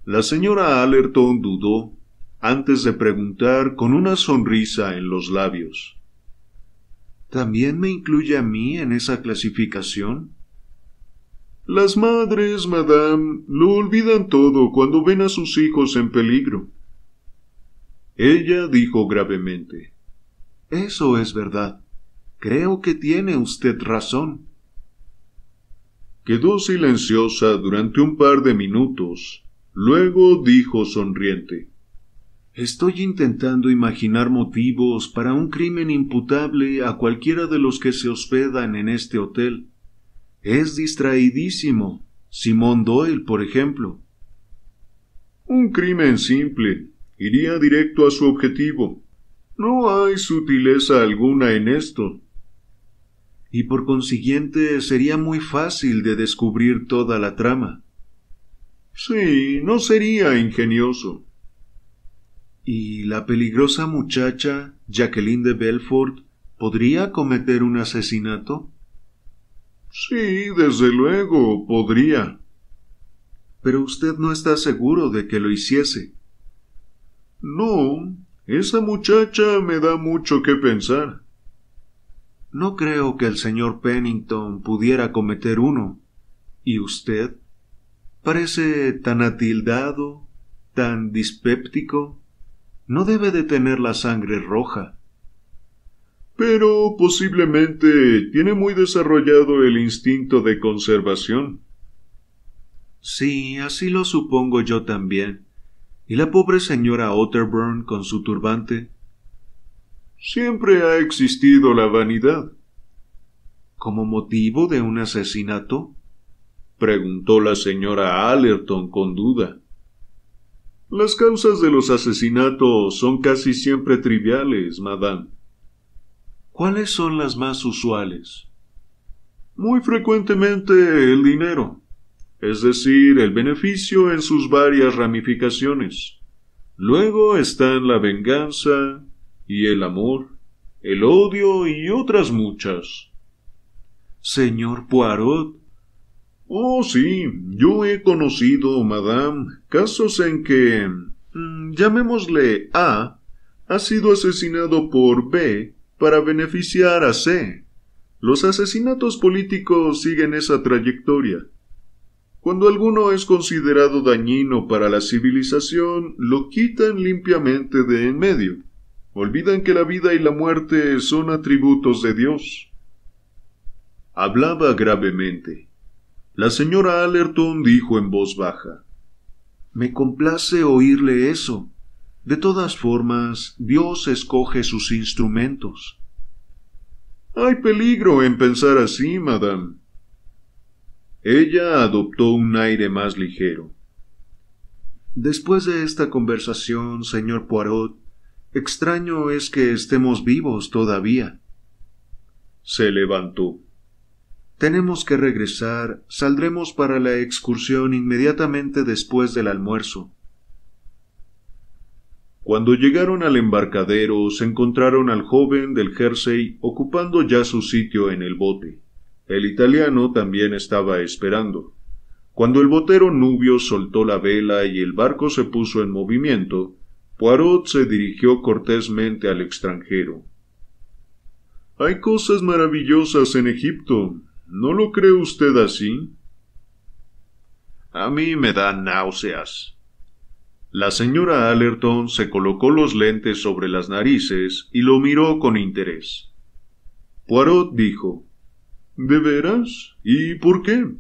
La señora Allerton dudó, antes de preguntar con una sonrisa en los labios. ¿También me incluye a mí en esa clasificación? Las madres, madame, lo olvidan todo cuando ven a sus hijos en peligro. Ella dijo gravemente. Eso es verdad. Creo que tiene usted razón. Quedó silenciosa durante un par de minutos. Luego dijo sonriente. Estoy intentando imaginar motivos para un crimen imputable a cualquiera de los que se hospedan en este hotel. Es distraidísimo. Simón Doyle, por ejemplo. Un crimen simple. Iría directo a su objetivo. No hay sutileza alguna en esto. Y por consiguiente sería muy fácil de descubrir toda la trama. Sí, no sería ingenioso. ¿Y la peligrosa muchacha, Jacqueline de Belfort, podría cometer un asesinato? Sí, desde luego, podría. Pero usted no está seguro de que lo hiciese. No, esa muchacha me da mucho que pensar. No creo que el señor Pennington pudiera cometer uno. ¿Y usted? Parece tan atildado, tan dispéptico. No debe de tener la sangre roja. Pero posiblemente tiene muy desarrollado el instinto de conservación. Sí, así lo supongo yo también. ¿Y la pobre señora Otterburn con su turbante? Siempre ha existido la vanidad. ¿Como motivo de un asesinato? Preguntó la señora Allerton con duda. Las causas de los asesinatos son casi siempre triviales, madame. ¿Cuáles son las más usuales? Muy frecuentemente el dinero, es decir, el beneficio en sus varias ramificaciones. Luego están la venganza y el amor, el odio y otras muchas. Señor Poirot. Oh, sí, yo he conocido, madame, casos en que, llamémosle A, ha sido asesinado por B para beneficiar a C. Los asesinatos políticos siguen esa trayectoria. Cuando alguno es considerado dañino para la civilización, lo quitan limpiamente de en medio. Olvidan que la vida y la muerte son atributos de Dios. Hablaba gravemente. La señora Allerton dijo en voz baja: Me complace oírle eso. De todas formas, Dios escoge sus instrumentos. Hay peligro en pensar así, madame. Ella adoptó un aire más ligero. Después de esta conversación, señor Poirot, extraño es que estemos vivos todavía. Se levantó. Tenemos que regresar. Saldremos para la excursión inmediatamente después del almuerzo. Cuando llegaron al embarcadero, se encontraron al joven del Jersey ocupando ya su sitio en el bote. El italiano también estaba esperando. Cuando el botero nubio soltó la vela y el barco se puso en movimiento, Poirot se dirigió cortésmente al extranjero. Hay cosas maravillosas en Egipto. ¿No lo cree usted así? A mí me dan náuseas. La señora Allerton se colocó los lentes sobre las narices y lo miró con interés. Poirot dijo: ¿De veras? ¿Y por qué?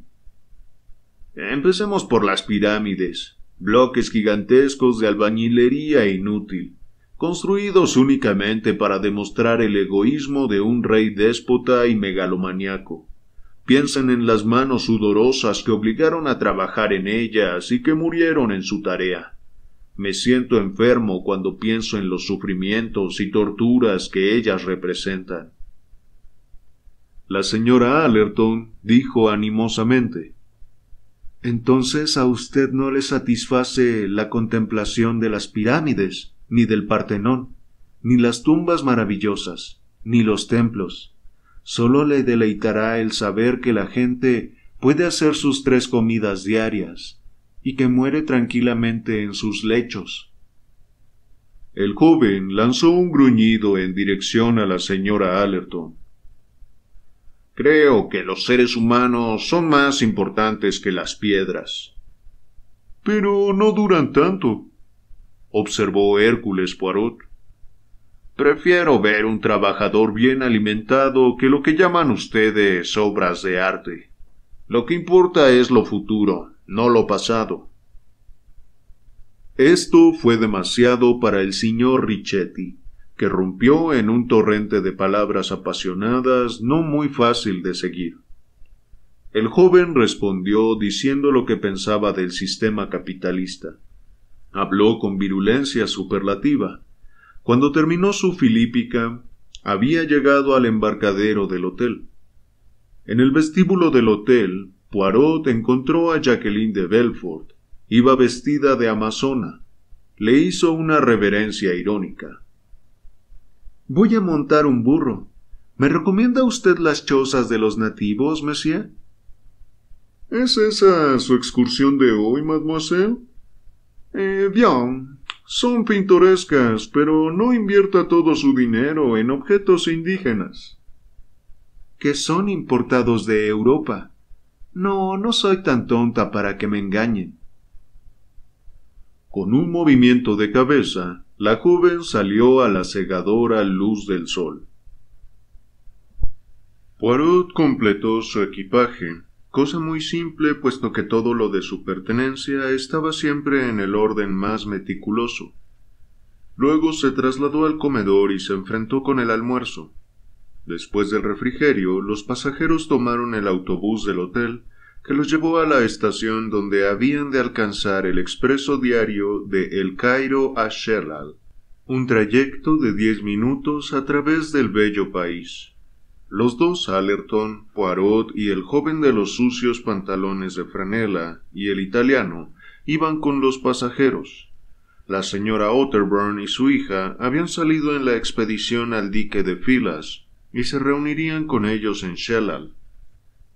Empecemos por las pirámides, bloques gigantescos de albañilería inútil, construidos únicamente para demostrar el egoísmo de un rey déspota y megalomaniaco. Piensen en las manos sudorosas que obligaron a trabajar en ellas y que murieron en su tarea. Me siento enfermo cuando pienso en los sufrimientos y torturas que ellas representan. La señora Allerton dijo animosamente: Entonces a usted no le satisface la contemplación de las pirámides, ni del Partenón, ni las tumbas maravillosas, ni los templos. Solo le deleitará el saber que la gente puede hacer sus 3 comidas diarias, y que muere tranquilamente en sus lechos. El joven lanzó un gruñido en dirección a la señora Allerton. Creo que los seres humanos son más importantes que las piedras. Pero no duran tanto, observó Hércules Poirot. Prefiero ver un trabajador bien alimentado que lo que llaman ustedes obras de arte. Lo que importa es lo futuro, no lo pasado. Esto fue demasiado para el signor Richetti, que rompió en un torrente de palabras apasionadas no muy fácil de seguir. El joven respondió diciendo lo que pensaba del sistema capitalista. Habló con virulencia superlativa. Cuando terminó su filípica, había llegado al embarcadero del hotel. En el vestíbulo del hotel, Poirot encontró a Jacqueline de Belfort. Iba vestida de amazona. Le hizo una reverencia irónica. Voy a montar un burro. ¿Me recomienda usted las chozas de los nativos, monsieur? ¿Es esa su excursión de hoy, mademoiselle? Bien. Son pintorescas, pero no invierta todo su dinero en objetos indígenas. que son importados de Europa. No soy tan tonta para que me engañen. Con un movimiento de cabeza, la joven salió a la cegadora luz del sol. Poirot completó su equipaje, cosa muy simple puesto que todo lo de su pertenencia estaba siempre en el orden más meticuloso. Luego se trasladó al comedor y se enfrentó con el almuerzo. Después del refrigerio, los pasajeros tomaron el autobús del hotel, que los llevó a la estación donde habían de alcanzar el expreso diario de El Cairo a Shellal, un trayecto de 10 minutos a través del bello país. Los dos Allerton, Poirot y el joven de los sucios pantalones de franela y el italiano iban con los pasajeros. La señora Otterburn y su hija habían salido en la expedición al dique de Filas y se reunirían con ellos en Shellal.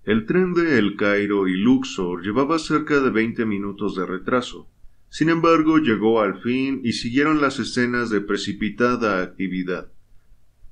El tren de El Cairo y Luxor llevaba cerca de 20 minutos de retraso. Sin embargo, llegó al fin y siguieron las escenas de precipitada actividad.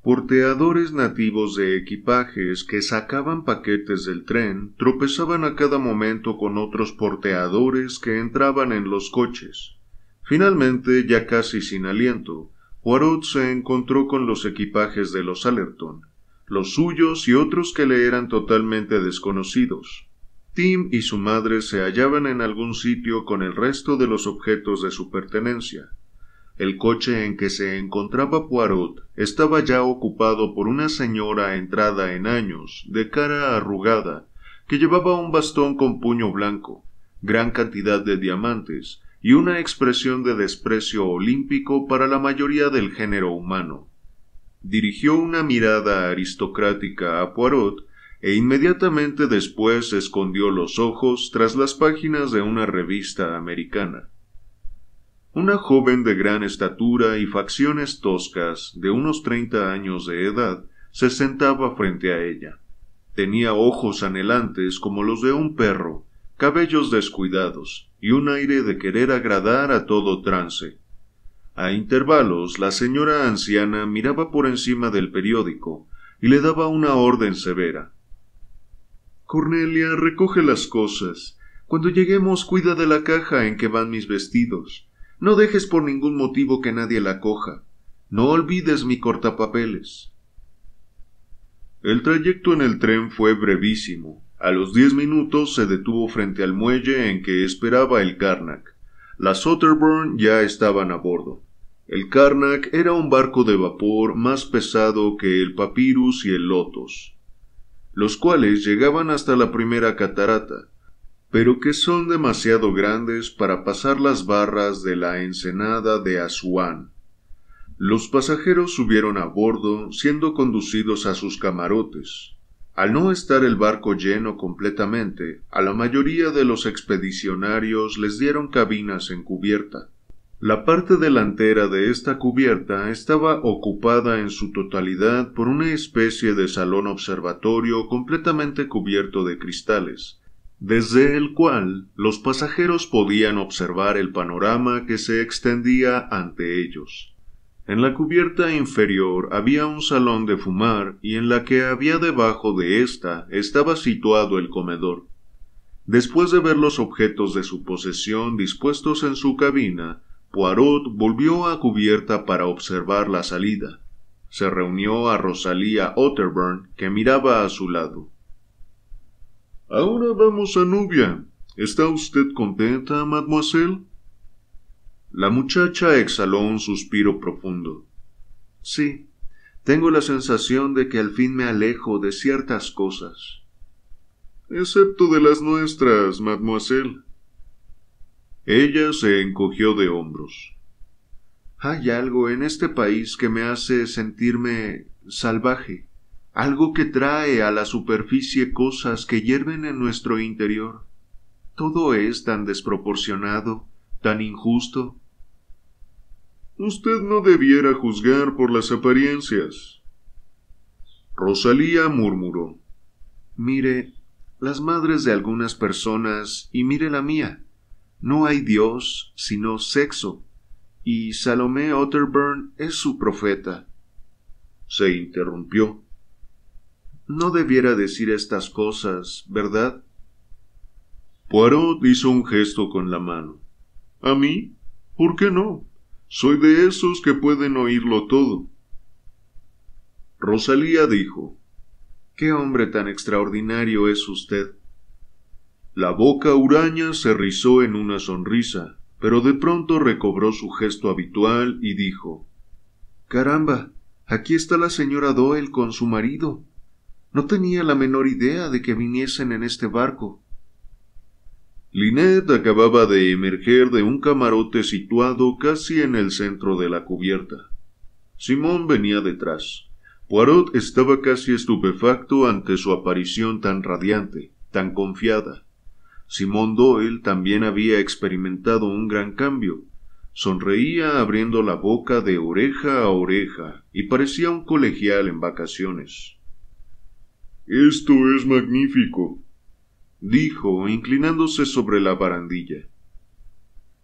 Porteadores nativos de equipajes que sacaban paquetes del tren tropezaban a cada momento con otros porteadores que entraban en los coches. Finalmente, ya casi sin aliento, Poirot se encontró con los equipajes de los Allerton, los suyos y otros que le eran totalmente desconocidos. Tim y su madre se hallaban en algún sitio con el resto de los objetos de su pertenencia. El coche en que se encontraba Poirot estaba ya ocupado por una señora entrada en años, de cara arrugada, que llevaba un bastón con puño blanco, gran cantidad de diamantes y una expresión de desprecio olímpico para la mayoría del género humano. Dirigió una mirada aristocrática a Poirot e inmediatamente después escondió los ojos tras las páginas de una revista americana. Una joven de gran estatura y facciones toscas, de unos 30 años de edad, se sentaba frente a ella. Tenía ojos anhelantes como los de un perro, cabellos descuidados y un aire de querer agradar a todo trance. A intervalos, la señora anciana miraba por encima del periódico y le daba una orden severa. «Cornelia, recoge las cosas. Cuando lleguemos, cuida de la caja en que van mis vestidos. No dejes por ningún motivo que nadie la coja. No olvides mi cortapapeles». El trayecto en el tren fue brevísimo. A los 10 minutos se detuvo frente al muelle en que esperaba el Carnac. Las Otterburn ya estaban a bordo. El Carnac era un barco de vapor más pesado que el Papyrus y el Lotos, los cuales llegaban hasta la primera catarata, pero que son demasiado grandes para pasar las barras de la ensenada de Asuán. Los pasajeros subieron a bordo, siendo conducidos a sus camarotes. Al no estar el barco lleno completamente, a la mayoría de los expedicionarios les dieron cabinas en cubierta. La parte delantera de esta cubierta estaba ocupada en su totalidad por una especie de salón observatorio completamente cubierto de cristales, desde el cual los pasajeros podían observar el panorama que se extendía ante ellos. En la cubierta inferior había un salón de fumar y en la que había debajo de ésta estaba situado el comedor. Después de ver los objetos de su posesión dispuestos en su cabina, Poirot volvió a cubierta para observar la salida. Se reunió a Rosalía Otterburn, que miraba a su lado. «Ahora vamos a Nubia. ¿Está usted contenta, mademoiselle?» La muchacha exhaló un suspiro profundo. «Sí, tengo la sensación de que al fin me alejo de ciertas cosas». «Excepto de las nuestras, mademoiselle». Ella se encogió de hombros. «Hay algo en este país que me hace sentirme salvaje, algo que trae a la superficie cosas que hierven en nuestro interior. Todo es tan desproporcionado, tan injusto». «Usted no debiera juzgar por las apariencias». Rosalía murmuró. «Mire, las madres de algunas personas y mire la mía. No hay Dios, sino sexo, y Salomé Otterburn es su profeta». Se interrumpió. No debiera decir estas cosas, ¿verdad? Poirot hizo un gesto con la mano. ¿A mí? ¿Por qué no? Soy de esos que pueden oírlo todo. Rosalía dijo: «¿Qué hombre tan extraordinario es usted?» La boca huraña se rizó en una sonrisa, pero de pronto recobró su gesto habitual y dijo: «Caramba, aquí está la señora Doyle con su marido. No tenía la menor idea de que viniesen en este barco». Lynette acababa de emerger de un camarote situado casi en el centro de la cubierta. Simón venía detrás. Poirot estaba casi estupefacto ante su aparición tan radiante, tan confiada. Simón Doyle también había experimentado un gran cambio. Sonreía abriendo la boca de oreja a oreja y parecía un colegial en vacaciones. «Esto es magnífico», dijo, inclinándose sobre la barandilla.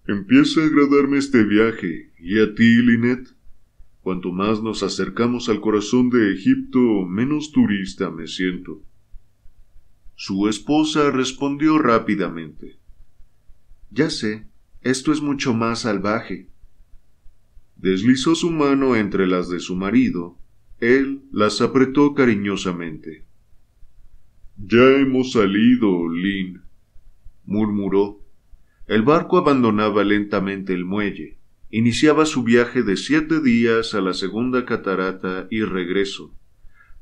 «Empieza a agradarme este viaje, ¿y a ti, Lynette? Cuanto más nos acercamos al corazón de Egipto, menos turista me siento». Su esposa respondió rápidamente: «Ya sé, esto es mucho más salvaje». Deslizó su mano entre las de su marido. Él las apretó cariñosamente. «Ya hemos salido, Lynn», murmuró. El barco abandonaba lentamente el muelle. Iniciaba su viaje de 7 días a la segunda catarata y regreso.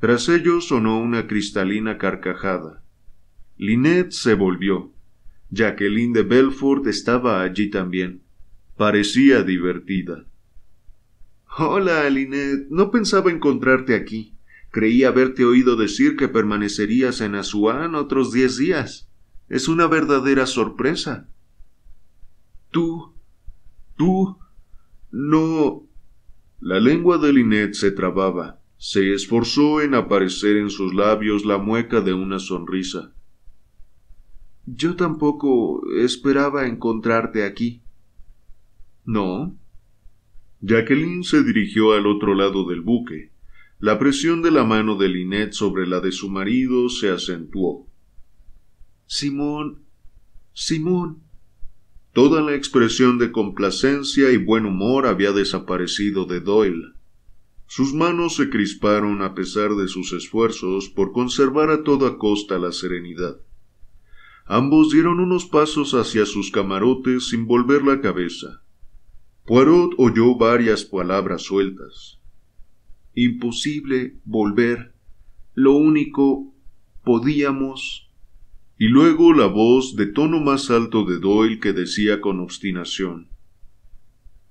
Tras ello sonó una cristalina carcajada. Lynette se volvió. Jacqueline de Belfort estaba allí también. Parecía divertida. «Hola, Lynette. No pensaba encontrarte aquí. Creí haberte oído decir que permanecerías en Asuán otros 10 días. Es una verdadera sorpresa». Tú, no... La lengua de Lynette se trababa. Se esforzó en aparecer en sus labios la mueca de una sonrisa. «Yo tampoco esperaba encontrarte aquí». «¿No?» Jacqueline se dirigió al otro lado del buque. La presión de la mano de Lynette sobre la de su marido se acentuó. Simón. Toda la expresión de complacencia y buen humor había desaparecido de Doyle. Sus manos se crisparon a pesar de sus esfuerzos por conservar a toda costa la serenidad. Ambos dieron unos pasos hacia sus camarotes sin volver la cabeza. Poirot oyó varias palabras sueltas. «Imposible volver. Lo único... podíamos...» Y luego la voz de tono más alto de Doyle que decía con obstinación: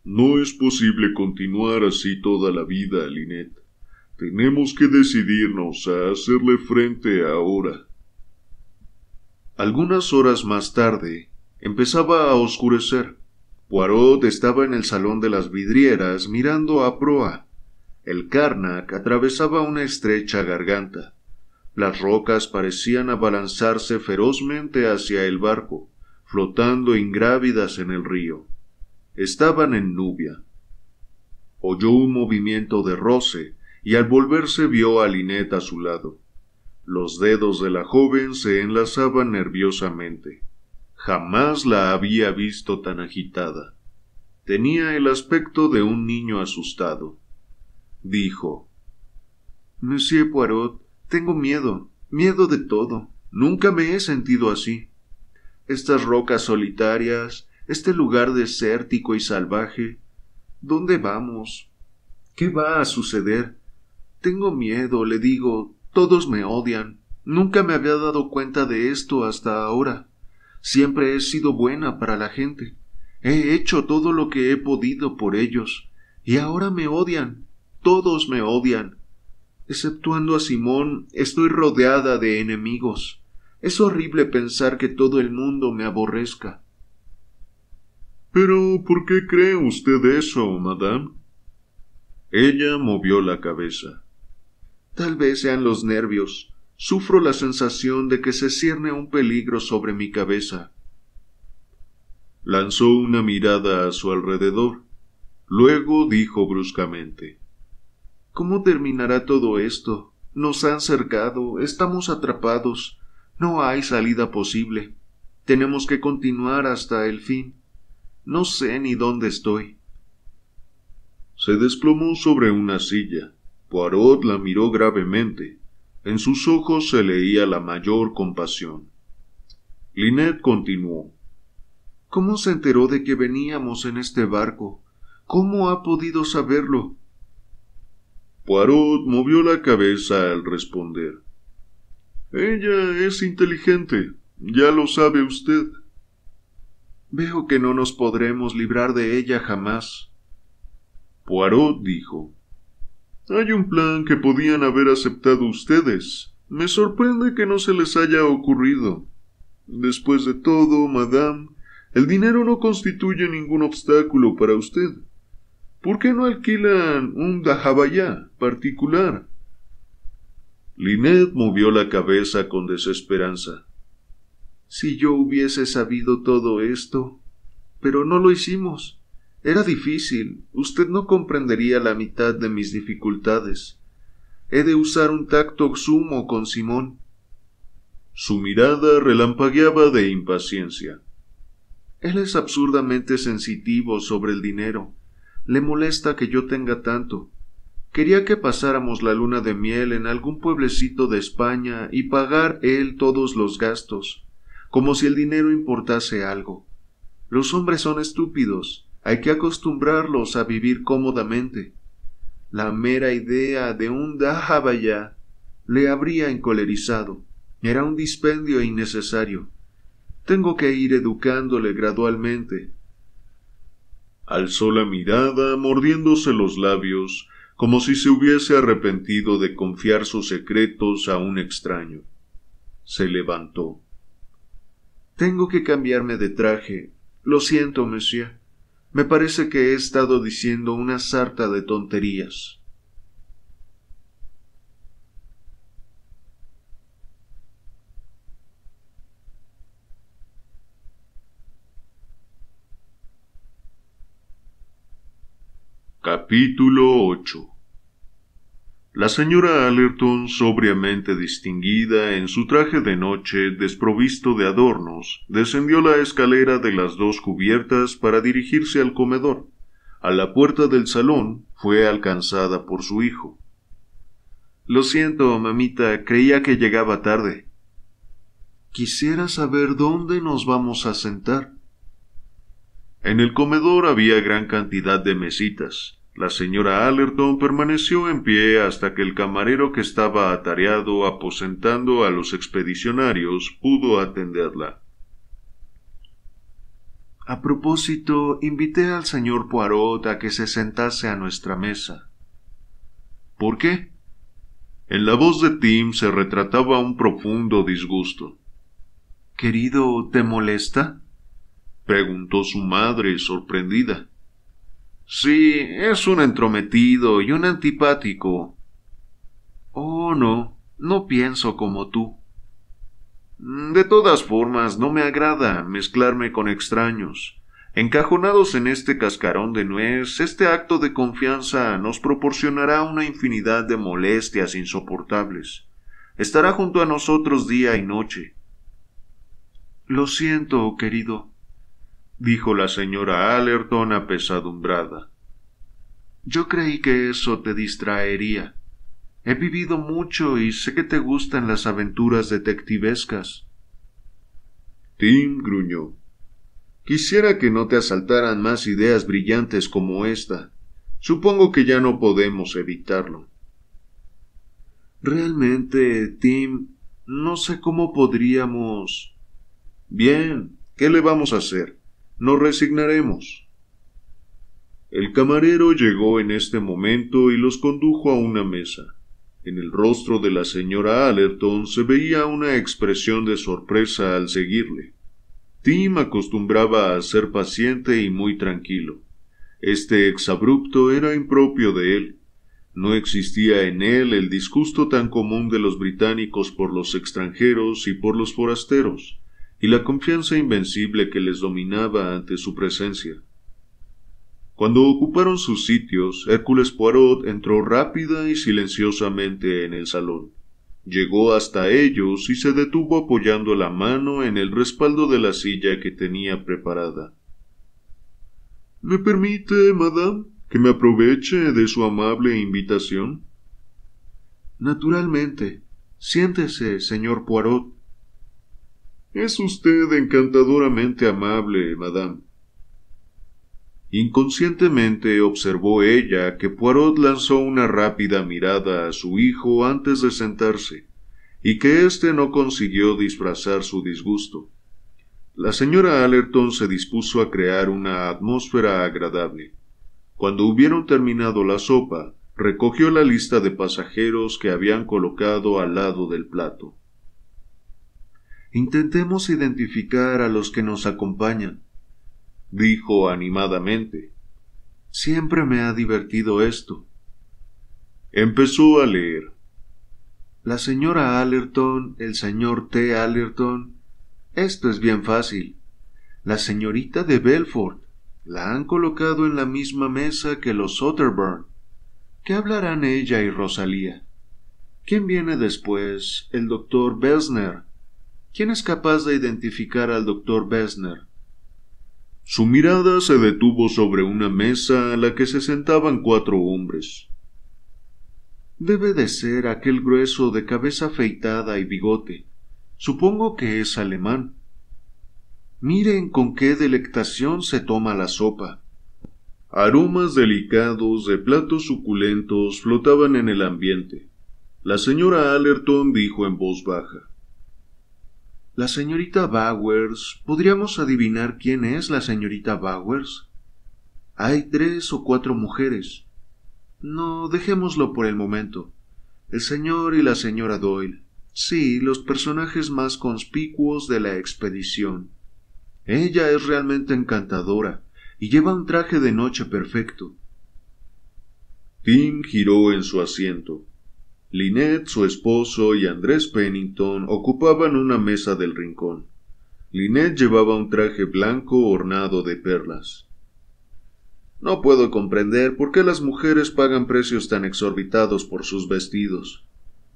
«No es posible continuar así toda la vida, Lynette. Tenemos que decidirnos a hacerle frente ahora». Algunas horas más tarde, empezaba a oscurecer. Poirot estaba en el salón de las vidrieras mirando a proa. El Carnac atravesaba una estrecha garganta. Las rocas parecían abalanzarse ferozmente hacia el barco, flotando ingrávidas en el río. Estaban en Nubia. Oyó un movimiento de roce y al volverse vio a Lynette a su lado. Los dedos de la joven se enlazaban nerviosamente. Jamás la había visto tan agitada. Tenía el aspecto de un niño asustado. Dijo: «Monsieur Poirot, tengo miedo de todo. Nunca me he sentido así. Estas rocas solitarias, este lugar desértico y salvaje. ¿Dónde vamos? ¿Qué va a suceder? Tengo miedo, le digo. Todos me odian. Nunca me había dado cuenta de esto hasta ahora. Siempre he sido buena para la gente. He hecho todo lo que he podido por ellos. Y ahora me odian. Todos me odian. Exceptuando a Simón, estoy rodeada de enemigos. Es horrible pensar que todo el mundo me aborrezca». «¿Pero por qué cree usted eso, madame?» Ella movió la cabeza. «Tal vez sean los nervios. Sufro la sensación de que se cierne un peligro sobre mi cabeza». Lanzó una mirada a su alrededor. Luego dijo bruscamente: «¿Cómo terminará todo esto? Nos han cercado, estamos atrapados, no hay salida posible. Tenemos que continuar hasta el fin. No sé ni dónde estoy. Se desplomó sobre una silla. Poirot la miró gravemente. En sus ojos se leía la mayor compasión. Lynette continuó. ¿Cómo se enteró de que veníamos en este barco? ¿Cómo ha podido saberlo? Poirot movió la cabeza al responder. Ella es inteligente, ya lo sabe usted. Veo que no nos podremos librar de ella jamás. Poirot dijo. Hay un plan que podían haber aceptado ustedes. Me sorprende que no se les haya ocurrido. Después de todo, madame, el dinero no constituye ningún obstáculo para usted. ¿Por qué no alquilan un dahabayá particular? Lynette movió la cabeza con desesperanza. Si yo hubiese sabido todo esto, pero no lo hicimos. Era difícil. Usted no comprendería la mitad de mis dificultades. He de usar un tacto sumo con Simón. Su mirada relampagueaba de impaciencia. Él es absurdamente sensitivo sobre el dinero. Le molesta que yo tenga tanto. Quería que pasáramos la luna de miel en algún pueblecito de España y pagar él todos los gastos, como si el dinero importase algo. Los hombres son estúpidos. Hay que acostumbrarlos a vivir cómodamente. La mera idea de un dahabayá le habría encolerizado. Era un dispendio innecesario. Tengo que ir educándole gradualmente. Alzó la mirada, mordiéndose los labios, como si se hubiese arrepentido de confiar sus secretos a un extraño. Se levantó. Tengo que cambiarme de traje. Lo siento, monsieur. Me parece que he estado diciendo una sarta de tonterías. Capítulo 8. La señora Allerton, sobriamente distinguida en su traje de noche desprovisto de adornos, descendió la escalera de las 2 cubiertas para dirigirse al comedor. A la puerta del salón fue alcanzada por su hijo. Lo siento, mamita, creía que llegaba tarde. Quisiera saber dónde nos vamos a sentar. En el comedor había gran cantidad de mesitas. La señora Allerton permaneció en pie hasta que el camarero que estaba atareado aposentando a los expedicionarios pudo atenderla. A propósito, invité al señor Poirot a que se sentase a nuestra mesa. ¿Por qué? En la voz de Tim se retrataba un profundo disgusto. Querido, ¿te molesta? Preguntó su madre, sorprendida. Sí, es un entrometido y un antipático. Oh, no, no pienso como tú. De todas formas, no me agrada mezclarme con extraños. Encajonados en este cascarón de nuez, este acto de confianza nos proporcionará una infinidad de molestias insoportables. Estará junto a nosotros día y noche. Lo siento, querido, dijo la señora Allerton apesadumbrada. Yo creí que eso te distraería. He vivido mucho y sé que te gustan las aventuras detectivescas. Tim gruñó. Quisiera que no te asaltaran más ideas brillantes como esta. Supongo que ya no podemos evitarlo. Realmente, Tim, no sé cómo podríamos... Bien, ¿qué le vamos a hacer? Nos resignaremos. El camarero llegó en este momento y los condujo a una mesa. En el rostro de la señora Allerton se veía una expresión de sorpresa al seguirle. Tim acostumbraba a ser paciente y muy tranquilo. Este exabrupto era impropio de él. No existía en él el disgusto tan común de los británicos por los extranjeros y por los forasteros, y la confianza invencible que les dominaba ante su presencia. Cuando ocuparon sus sitios, Hércules Poirot entró rápida y silenciosamente en el salón. Llegó hasta ellos y se detuvo apoyando la mano en el respaldo de la silla que tenía preparada. —¿Me permite, madame, que me aproveche de su amable invitación? —Naturalmente. Siéntese, señor Poirot. —Es usted encantadoramente amable, madame. Inconscientemente observó ella que Poirot lanzó una rápida mirada a su hijo antes de sentarse, y que éste no consiguió disfrazar su disgusto. La señora Allerton se dispuso a crear una atmósfera agradable. Cuando hubieron terminado la sopa, recogió la lista de pasajeros que habían colocado al lado del plato. —Intentemos identificar a los que nos acompañan —dijo animadamente—. Siempre me ha divertido esto. Empezó a leer. La señora Allerton, el señor T. Allerton. Esto es bien fácil. La señorita de Belfort. La han colocado en la misma mesa que los Otterburn. ¿Qué hablarán ella y Rosalía? ¿Quién viene después? El doctor Bessner. ¿Quién es capaz de identificar al doctor Bessner? Su mirada se detuvo sobre una mesa a la que se sentaban 4 hombres. Debe de ser aquel grueso de cabeza afeitada y bigote. Supongo que es alemán. Miren con qué delectación se toma la sopa. Aromas delicados de platos suculentos flotaban en el ambiente. La señora Allerton dijo en voz baja: La señorita Bowers. ¿Podríamos adivinar quién es la señorita Bowers? Hay 3 o 4 mujeres. No, dejémoslo por el momento. El señor y la señora Doyle. Sí, los personajes más conspicuos de la expedición. Ella es realmente encantadora y lleva un traje de noche perfecto. Tim giró en su asiento. Lynette, su esposo, y Andrés Pennington ocupaban una mesa del rincón. Lynette llevaba un traje blanco ornado de perlas. No puedo comprender por qué las mujeres pagan precios tan exorbitados por sus vestidos.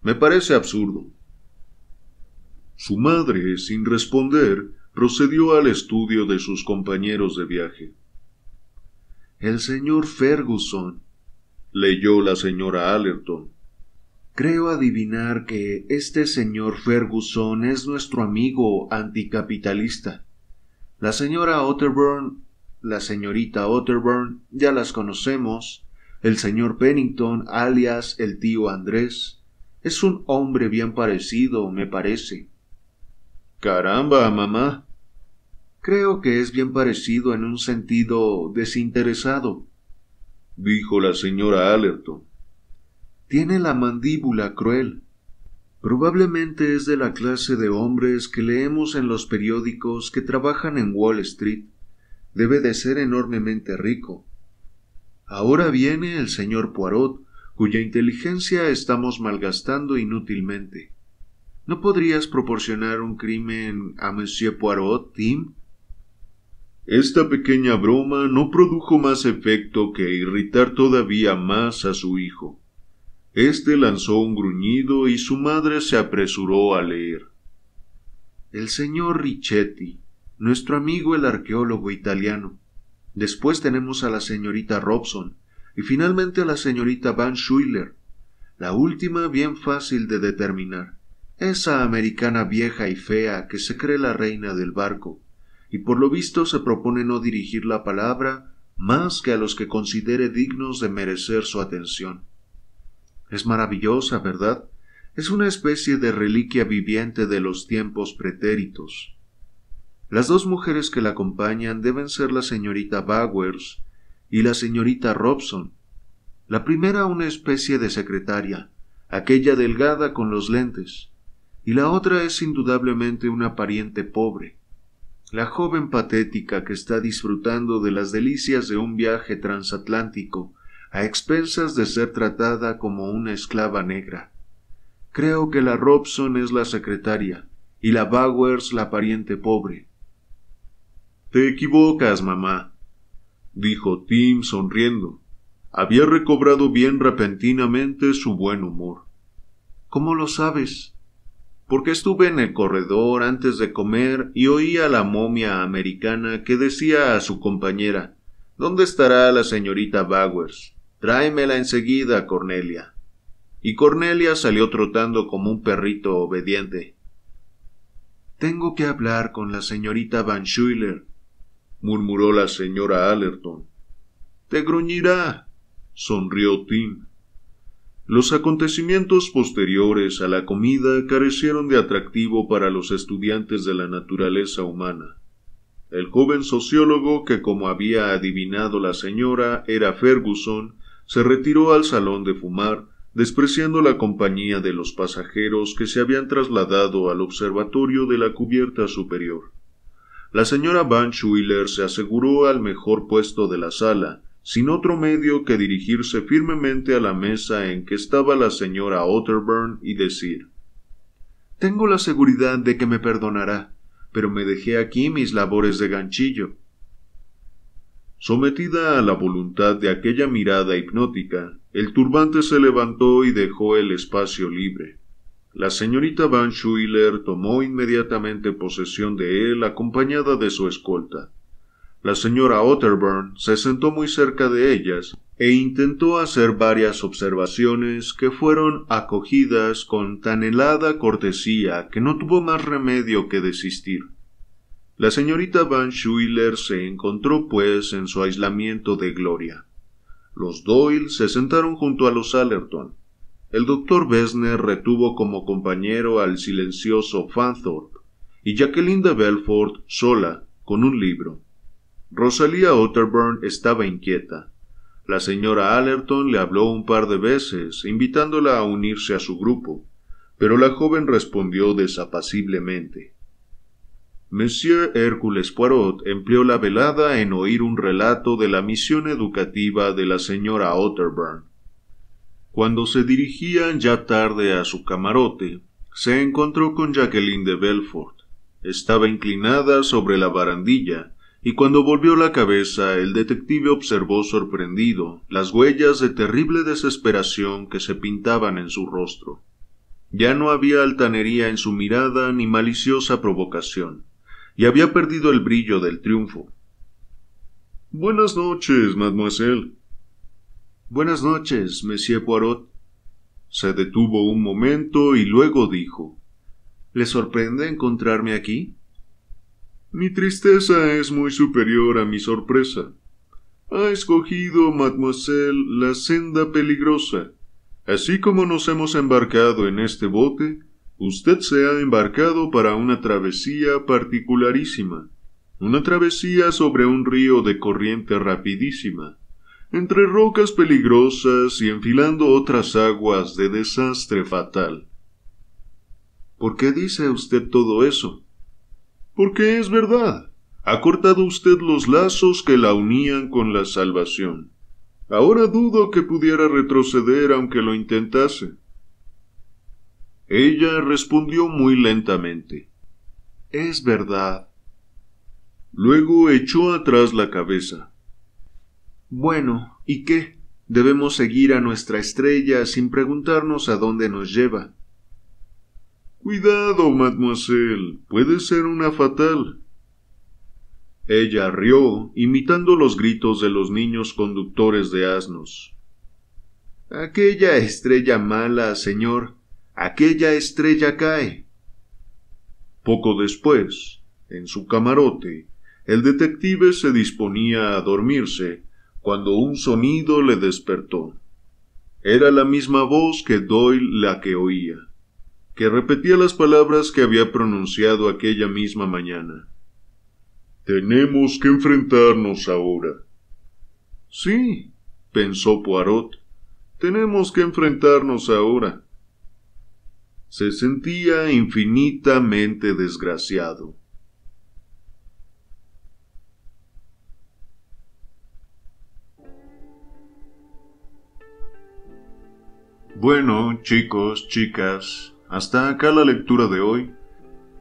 Me parece absurdo. Su madre, sin responder, procedió al estudio de sus compañeros de viaje. El señor Ferguson, leyó la señora Allerton. Creo adivinar que este señor Ferguson es nuestro amigo anticapitalista. La señora Otterburn, la señorita Otterburn, ya las conocemos. El señor Pennington, alias el tío Andrés, es un hombre bien parecido, me parece. Caramba, mamá. Creo que es bien parecido en un sentido desinteresado, dijo la señora Allerton. Tiene la mandíbula cruel. Probablemente es de la clase de hombres que leemos en los periódicos que trabajan en Wall Street. Debe de ser enormemente rico. Ahora viene el señor Poirot, cuya inteligencia estamos malgastando inútilmente. ¿No podrías proporcionar un crimen a Monsieur Poirot, Tim? Esta pequeña broma no produjo más efecto que irritar todavía más a su hijo. Este lanzó un gruñido y su madre se apresuró a leer. El señor Richetti, nuestro amigo el arqueólogo italiano. Después tenemos a la señorita Robson y finalmente a la señorita Van Schuyler. La última bien fácil de determinar. Esa americana vieja y fea que se cree la reina del barco y por lo visto se propone no dirigir la palabra más que a los que considere dignos de merecer su atención. Es maravillosa, ¿verdad? Es una especie de reliquia viviente de los tiempos pretéritos. Las 2 mujeres que la acompañan deben ser la señorita Bowers y la señorita Robson. La primera una especie de secretaria, aquella delgada con los lentes, y la otra es indudablemente una pariente pobre, la joven patética que está disfrutando de las delicias de un viaje transatlántico a expensas de ser tratada como una esclava negra. Creo que la Robson es la secretaria y la Bowers la pariente pobre. Te equivocas, mamá, dijo Tim sonriendo. Había recobrado bien repentinamente su buen humor. ¿Cómo lo sabes? Porque estuve en el corredor antes de comer y oí a la momia americana que decía a su compañera: «¿Dónde estará la señorita Bowers? Tráemela enseguida, Cornelia». Y Cornelia salió trotando como un perrito obediente. «Tengo que hablar con la señorita Van Schuyler», murmuró la señora Allerton. «Te gruñirá», sonrió Tim. Los acontecimientos posteriores a la comida carecieron de atractivo para los estudiantes de la naturaleza humana. El joven sociólogo, que como había adivinado la señora era Ferguson, se retiró al salón de fumar, despreciando la compañía de los pasajeros que se habían trasladado al observatorio de la cubierta superior. La señora Van Schuyler se aseguró al mejor puesto de la sala, sin otro medio que dirigirse firmemente a la mesa en que estaba la señora Otterburn y decir: «Tengo la seguridad de que me perdonará, pero me dejé aquí mis labores de ganchillo». Sometida a la voluntad de aquella mirada hipnótica, el turbante se levantó y dejó el espacio libre. La señorita Van Schuyler tomó inmediatamente posesión de él acompañada de su escolta. La señora Otterburn se sentó muy cerca de ellas e intentó hacer varias observaciones que fueron acogidas con tan helada cortesía que no tuvo más remedio que desistir. La señorita Van Schuyler se encontró, pues, en su aislamiento de gloria. Los Doyle se sentaron junto a los Allerton. El doctor Wessner retuvo como compañero al silencioso Fanthorpe, y Jacqueline de Belfort sola, con un libro. Rosalía Otterburn estaba inquieta. La señora Allerton le habló un par de veces, invitándola a unirse a su grupo, pero la joven respondió desapaciblemente. Monsieur Hércules Poirot empleó la velada en oír un relato de la misión educativa de la señora Otterburn. Cuando se dirigían ya tarde a su camarote, se encontró con Jacqueline de Belfort. Estaba inclinada sobre la barandilla, y cuando volvió la cabeza el detective observó sorprendido las huellas de terrible desesperación que se pintaban en su rostro. Ya no había altanería en su mirada ni maliciosa provocación, y había perdido el brillo del triunfo. «Buenas noches, mademoiselle». «Buenas noches, monsieur Poirot». Se detuvo un momento y luego dijo: «¿Le sorprende encontrarme aquí?» «Mi tristeza es muy superior a mi sorpresa. Ha escogido, mademoiselle, la senda peligrosa. Así como nos hemos embarcado en este bote, usted se ha embarcado para una travesía particularísima, una travesía sobre un río de corriente rapidísima, entre rocas peligrosas y enfilando otras aguas de desastre fatal». «¿Por qué dice usted todo eso?» «Porque es verdad. Ha cortado usted los lazos que la unían con la salvación. Ahora dudo que pudiera retroceder aunque lo intentase». Ella respondió muy lentamente: «Es verdad». Luego echó atrás la cabeza. «Bueno, ¿y qué? Debemos seguir a nuestra estrella sin preguntarnos a dónde nos lleva». «Cuidado, mademoiselle, puede ser una fatal». Ella rió, imitando los gritos de los niños conductores de asnos. «Aquella estrella mala, señor, aquella estrella cae». Poco después, en su camarote, el detective se disponía a dormirse, cuando un sonido le despertó. Era la misma voz que Doyle la que oía, que repetía las palabras que había pronunciado aquella misma mañana. «Tenemos que enfrentarnos ahora». «Sí», pensó Poirot, «tenemos que enfrentarnos ahora». Se sentía infinitamente desgraciado. Bueno, chicos, chicas, hasta acá la lectura de hoy.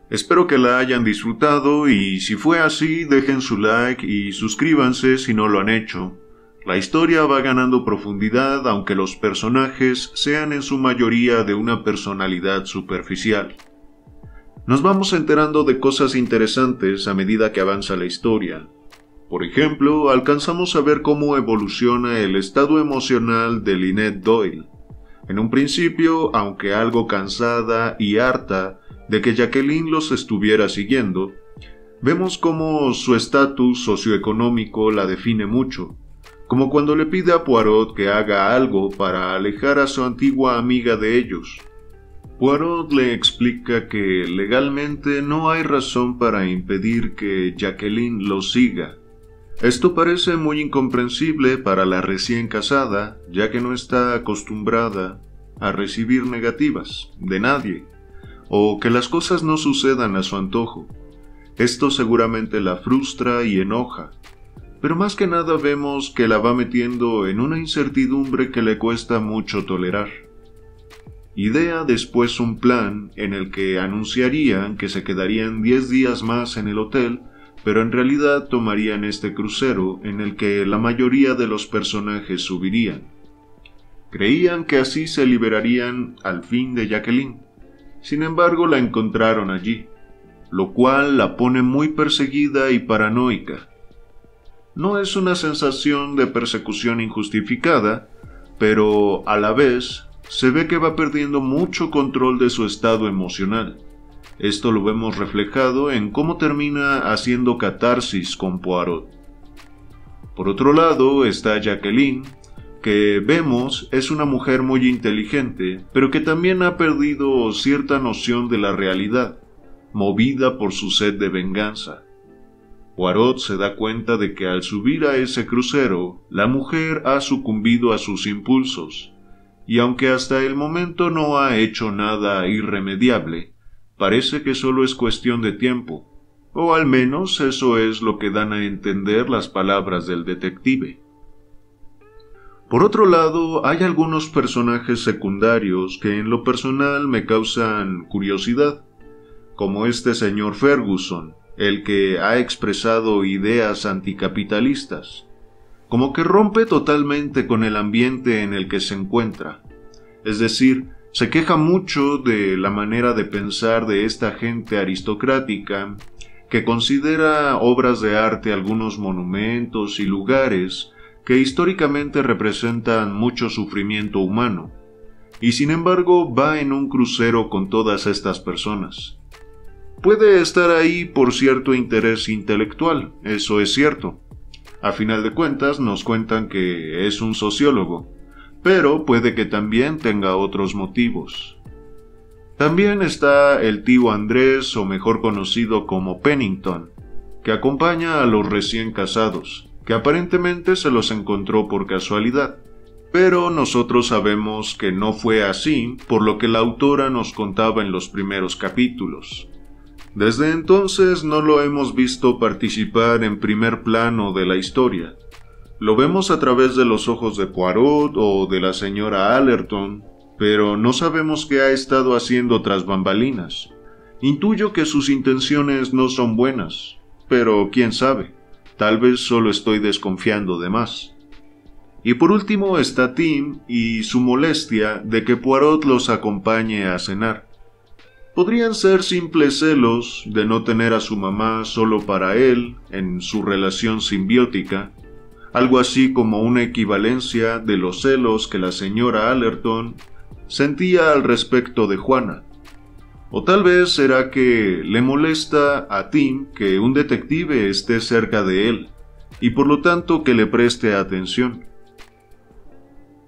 Espero que la hayan disfrutado y si fue así, dejen su like y suscríbanse si no lo han hecho. La historia va ganando profundidad aunque los personajes sean en su mayoría de una personalidad superficial. Nos vamos enterando de cosas interesantes a medida que avanza la historia. Por ejemplo, alcanzamos a ver cómo evoluciona el estado emocional de Lynette Doyle. En un principio, aunque algo cansada y harta de que Jacqueline los estuviera siguiendo, vemos cómo su estatus socioeconómico la define mucho, como cuando le pide a Poirot que haga algo para alejar a su antigua amiga de ellos. Poirot le explica que legalmente no hay razón para impedir que Jacqueline lo siga. Esto parece muy incomprensible para la recién casada, ya que no está acostumbrada a recibir negativas de nadie, o que las cosas no sucedan a su antojo. Esto seguramente la frustra y enoja, pero más que nada vemos que la va metiendo en una incertidumbre que le cuesta mucho tolerar. Idea después un plan en el que anunciarían que se quedarían 10 días más en el hotel, pero en realidad tomarían este crucero en el que la mayoría de los personajes subirían. Creían que así se liberarían al fin de Jacqueline. Sin embargo, la encontraron allí, lo cual la pone muy perseguida y paranoica. No es una sensación de persecución injustificada, pero a la vez se ve que va perdiendo mucho control de su estado emocional. Esto lo vemos reflejado en cómo termina haciendo catarsis con Poirot. Por otro lado está Jacqueline, que vemos es una mujer muy inteligente, pero que también ha perdido cierta noción de la realidad, movida por su sed de venganza. Poirot se da cuenta de que al subir a ese crucero, la mujer ha sucumbido a sus impulsos, y aunque hasta el momento no ha hecho nada irremediable, parece que solo es cuestión de tiempo, o al menos eso es lo que dan a entender las palabras del detective. Por otro lado, hay algunos personajes secundarios que en lo personal me causan curiosidad, como este señor Ferguson, el que ha expresado ideas anticapitalistas, como que rompe totalmente con el ambiente en el que se encuentra. Es decir, se queja mucho de la manera de pensar de esta gente aristocrática, que considera obras de arte algunos monumentos y lugares que históricamente representan mucho sufrimiento humano, y sin embargo va en un crucero con todas estas personas. Puede estar ahí por cierto interés intelectual, eso es cierto. A final de cuentas nos cuentan que es un sociólogo, pero puede que también tenga otros motivos. También está el tío Andrés, o mejor conocido como Pennington, que acompaña a los recién casados, que aparentemente se los encontró por casualidad, pero nosotros sabemos que no fue así, por lo que la autora nos contaba en los primeros capítulos. Desde entonces no lo hemos visto participar en primer plano de la historia. Lo vemos a través de los ojos de Poirot o de la señora Allerton, pero no sabemos qué ha estado haciendo tras bambalinas. Intuyo que sus intenciones no son buenas, pero quién sabe, tal vez solo estoy desconfiando de más. Y por último está Tim y su molestia de que Poirot los acompañe a cenar. Podrían ser simples celos de no tener a su mamá solo para él en su relación simbiótica, algo así como una equivalencia de los celos que la señora Allerton sentía al respecto de Juana. O tal vez será que le molesta a Tim que un detective esté cerca de él, y por lo tanto que le preste atención.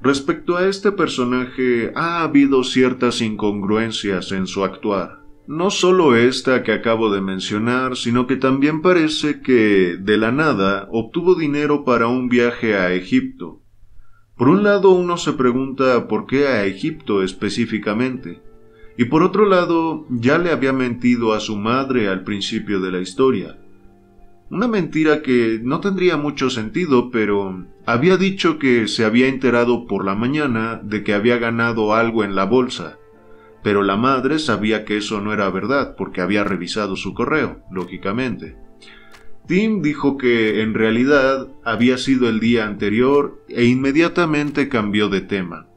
Respecto a este personaje, ha habido ciertas incongruencias en su actuar. No solo esta que acabo de mencionar, sino que también parece que, de la nada, obtuvo dinero para un viaje a Egipto. Por un lado, uno se pregunta por qué a Egipto específicamente, y por otro lado, ya le había mentido a su madre al principio de la historia. Una mentira que no tendría mucho sentido, pero había dicho que se había enterado por la mañana de que había ganado algo en la bolsa, pero la madre sabía que eso no era verdad porque había revisado su correo, lógicamente. Tim dijo que en realidad había sido el día anterior e inmediatamente cambió de tema.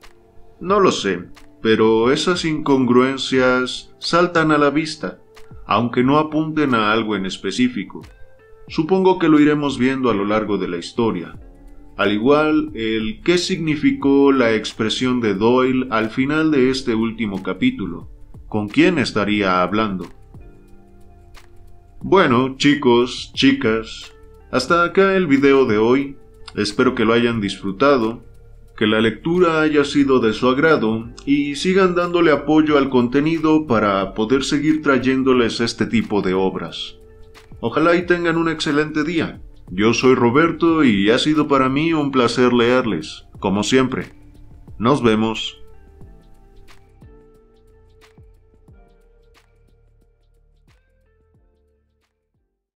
No lo sé, pero esas incongruencias saltan a la vista, aunque no apunten a algo en específico. Supongo que lo iremos viendo a lo largo de la historia. Al igual, el qué significó la expresión de Doyle al final de este último capítulo. ¿Con quién estaría hablando? Bueno, chicos, chicas, hasta acá el video de hoy. Espero que lo hayan disfrutado, que la lectura haya sido de su agrado y sigan dándole apoyo al contenido para poder seguir trayéndoles este tipo de obras. Ojalá y tengan un excelente día. Yo soy Roberto y ha sido para mí un placer leerles, como siempre. Nos vemos.